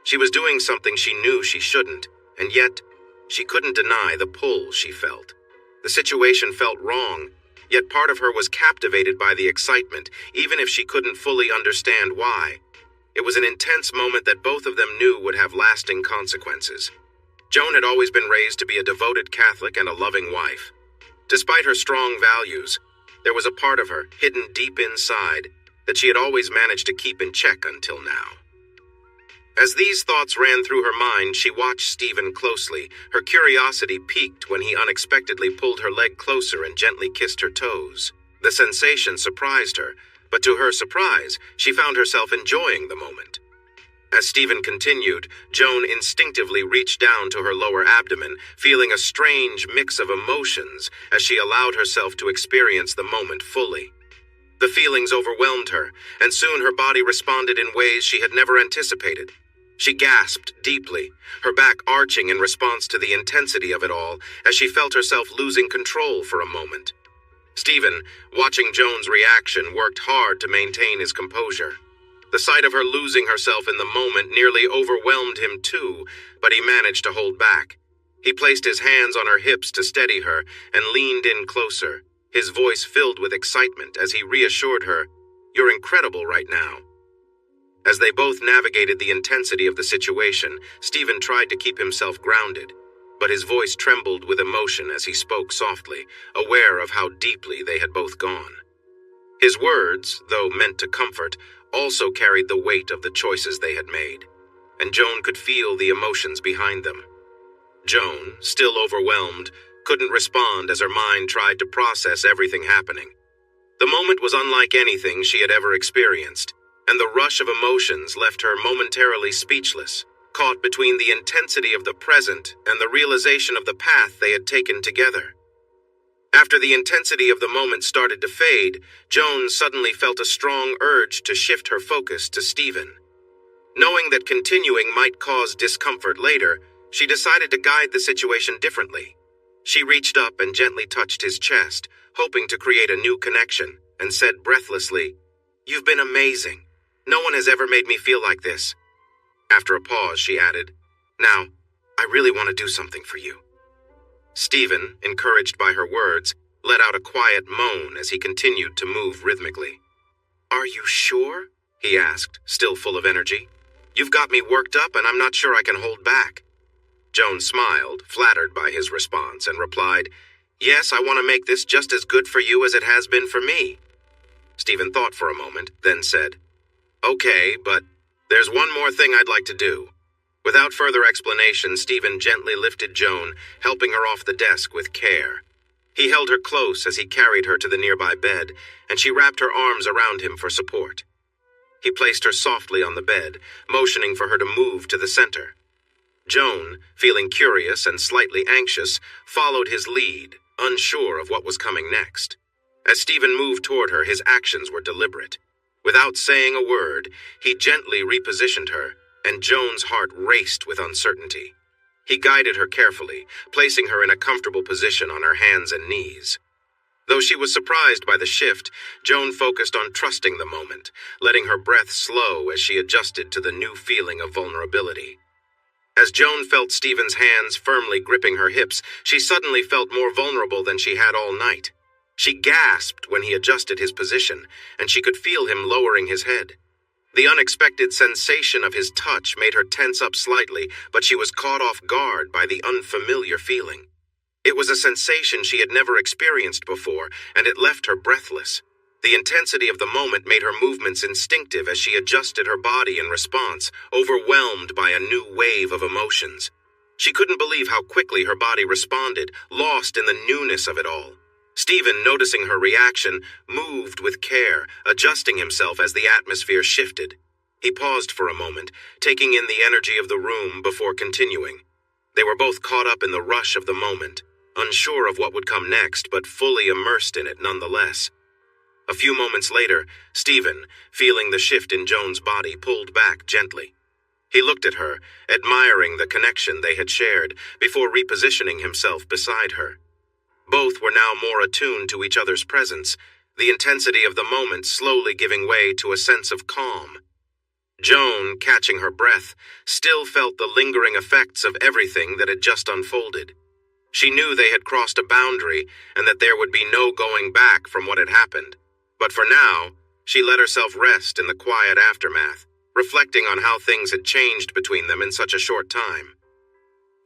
She was doing something she knew she shouldn't, and yet she couldn't deny the pull she felt. The situation felt wrong, yet part of her was captivated by the excitement, even if she couldn't fully understand why. It was an intense moment that both of them knew would have lasting consequences. Joan had always been raised to be a devoted Catholic and a loving wife. Despite her strong values, there was a part of her, hidden deep inside, that she had always managed to keep in check until now. As these thoughts ran through her mind, she watched Stephen closely. Her curiosity piqued when he unexpectedly pulled her leg closer and gently kissed her toes. The sensation surprised her, but to her surprise, she found herself enjoying the moment. As Stephen continued, Joan instinctively reached down to her lower abdomen, feeling a strange mix of emotions as she allowed herself to experience the moment fully. The feelings overwhelmed her, and soon her body responded in ways she had never anticipated. She gasped deeply, her back arching in response to the intensity of it all, as she felt herself losing control for a moment. Stephen, watching Joan's reaction, worked hard to maintain his composure. The sight of her losing herself in the moment nearly overwhelmed him too, but he managed to hold back. He placed his hands on her hips to steady her and leaned in closer, his voice filled with excitement as he reassured her, "You're incredible right now." As they both navigated the intensity of the situation, Stephen tried to keep himself grounded, but his voice trembled with emotion as he spoke softly, aware of how deeply they had both gone. His words, though meant to comfort, also carried the weight of the choices they had made, and Joan could feel the emotions behind them. Joan, still overwhelmed, couldn't respond as her mind tried to process everything happening. The moment was unlike anything she had ever experienced, and the rush of emotions left her momentarily speechless, caught between the intensity of the present and the realization of the path they had taken together. After the intensity of the moment started to fade, Joan suddenly felt a strong urge to shift her focus to Stephen. Knowing that continuing might cause discomfort later, she decided to guide the situation differently. She reached up and gently touched his chest, hoping to create a new connection, and said breathlessly, "You've been amazing. No one has ever made me feel like this." After a pause, she added, "Now, I really want to do something for you." Stephen, encouraged by her words, let out a quiet moan as he continued to move rhythmically. "Are you sure?" he asked, still full of energy. "You've got me worked up and I'm not sure I can hold back." Joan smiled, flattered by his response, and replied, "Yes, I want to make this just as good for you as it has been for me." Stephen thought for a moment, then said, "Okay, but there's one more thing I'd like to do." Without further explanation, Stephen gently lifted Joan, helping her off the desk with care. He held her close as he carried her to the nearby bed, and she wrapped her arms around him for support. He placed her softly on the bed, motioning for her to move to the center. Joan, feeling curious and slightly anxious, followed his lead, unsure of what was coming next. As Stephen moved toward her, his actions were deliberate. Without saying a word, he gently repositioned her, and Joan's heart raced with uncertainty. He guided her carefully, placing her in a comfortable position on her hands and knees. Though she was surprised by the shift, Joan focused on trusting the moment, letting her breath slow as she adjusted to the new feeling of vulnerability. As Joan felt Stephen's hands firmly gripping her hips, she suddenly felt more vulnerable than she had all night. She gasped when he adjusted his position, and she could feel him lowering his head. The unexpected sensation of his touch made her tense up slightly, but she was caught off guard by the unfamiliar feeling. It was a sensation she had never experienced before, and it left her breathless. The intensity of the moment made her movements instinctive as she adjusted her body in response, overwhelmed by a new wave of emotions. She couldn't believe how quickly her body responded, lost in the newness of it all. Stephen, noticing her reaction, moved with care, adjusting himself as the atmosphere shifted. He paused for a moment, taking in the energy of the room before continuing. They were both caught up in the rush of the moment, unsure of what would come next, but fully immersed in it nonetheless. A few moments later, Stephen, feeling the shift in Joan's body, pulled back gently. He looked at her, admiring the connection they had shared, before repositioning himself beside her. Both were now more attuned to each other's presence, the intensity of the moment slowly giving way to a sense of calm. Joan, catching her breath, still felt the lingering effects of everything that had just unfolded. She knew they had crossed a boundary and that there would be no going back from what had happened. But for now, she let herself rest in the quiet aftermath, reflecting on how things had changed between them in such a short time.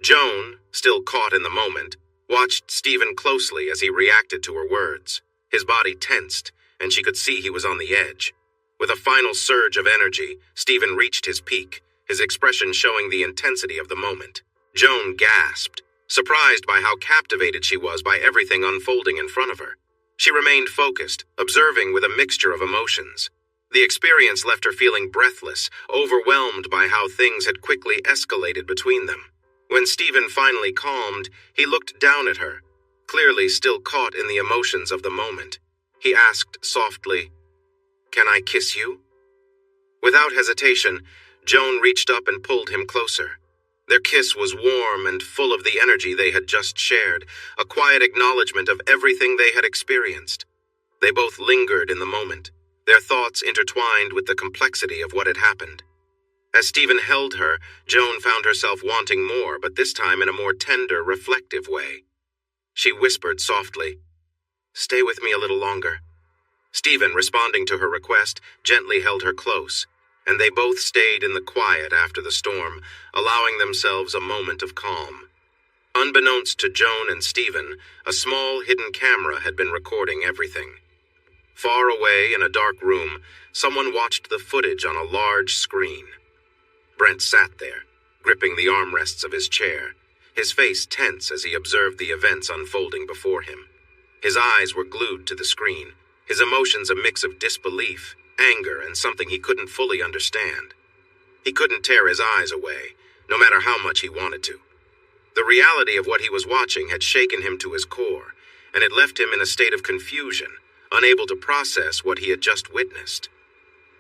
Joan, still caught in the moment, watched Stephen closely as he reacted to her words. His body tensed, and she could see he was on the edge. With a final surge of energy, Stephen reached his peak, his expression showing the intensity of the moment. Joan gasped, surprised by how captivated she was by everything unfolding in front of her. She remained focused, observing with a mixture of emotions. The experience left her feeling breathless, overwhelmed by how things had quickly escalated between them. When Stephen finally calmed, he looked down at her, clearly still caught in the emotions of the moment. He asked softly, "Can I kiss you?" Without hesitation, Joan reached up and pulled him closer. Their kiss was warm and full of the energy they had just shared, a quiet acknowledgement of everything they had experienced. They both lingered in the moment, their thoughts intertwined with the complexity of what had happened. As Stephen held her, Joan found herself wanting more, but this time in a more tender, reflective way. She whispered softly, "Stay with me a little longer." Stephen, responding to her request, gently held her close, and they both stayed in the quiet after the storm, allowing themselves a moment of calm. Unbeknownst to Joan and Stephen, a small hidden camera had been recording everything. Far away in a dark room, someone watched the footage on a large screen. Brent sat there, gripping the armrests of his chair, his face tense as he observed the events unfolding before him. His eyes were glued to the screen, his emotions a mix of disbelief, anger, and something he couldn't fully understand. He couldn't tear his eyes away, no matter how much he wanted to. The reality of what he was watching had shaken him to his core, and it left him in a state of confusion, unable to process what he had just witnessed.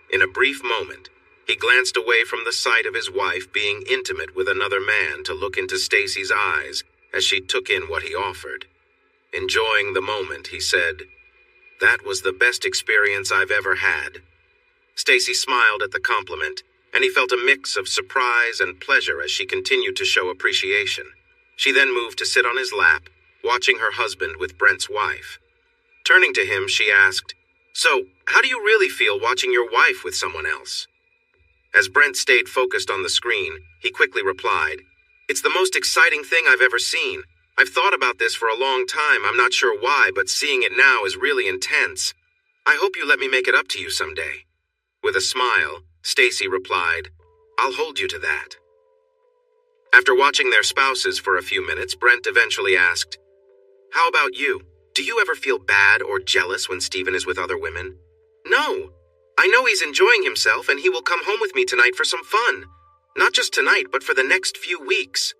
In a brief moment, he glanced away from the sight of his wife being intimate with another man to look into Stacy's eyes as she took in what he offered. Enjoying the moment, he said, "That was the best experience I've ever had." Stacy smiled at the compliment, and he felt a mix of surprise and pleasure as she continued to show appreciation. She then moved to sit on his lap, watching her husband with Brent's wife. Turning to him, she asked, "So, how do you really feel watching your wife with someone else?" As Brent stayed focused on the screen, he quickly replied, "It's the most exciting thing I've ever seen. I've thought about this for a long time. I'm not sure why, but seeing it now is really intense. I hope you let me make it up to you someday." With a smile, Stacy replied, "I'll hold you to that." After watching their spouses for a few minutes, Brent eventually asked, "How about you? Do you ever feel bad or jealous when Stephen is with other women?" "No. I know he's enjoying himself and he will come home with me tonight for some fun. Not just tonight, but for the next few weeks."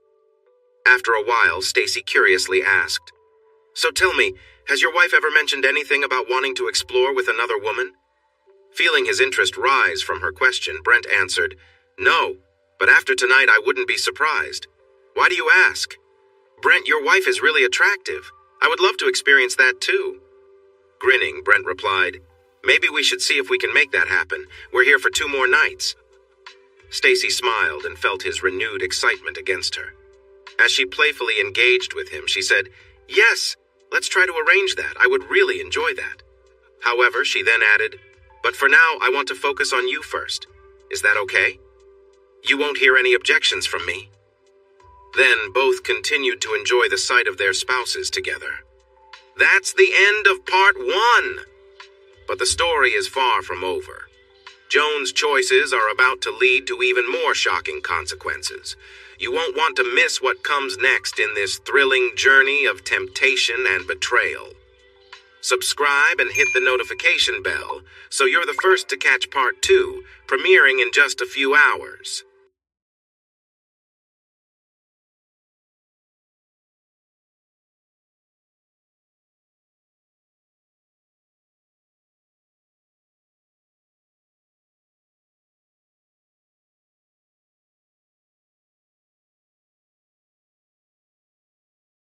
After a while, Stacy curiously asked, "So tell me, Has your wife ever mentioned anything about wanting to explore with another woman? Feeling his interest rise from her question, Brent answered, "No, but after tonight I wouldn't be surprised. Why do you ask?" "Brent, your wife is really attractive. I would love to experience that too." Grinning, Brent replied, "Maybe we should see if we can make that happen. We're here for 2 more nights." Stacy smiled and felt his renewed excitement against her. As she playfully engaged with him, she said, "Yes, let's try to arrange that. I would really enjoy that." However, she then added, "But for now, I want to focus on you first. Is that okay? You won't hear any objections from me." Then both continued to enjoy the sight of their spouses together. That's the end of part 1. But the story is far from over. Joan's choices are about to lead to even more shocking consequences. You won't want to miss what comes next in this thrilling journey of temptation and betrayal. Subscribe and hit the notification bell so you're the first to catch part 2, premiering in just a few hours.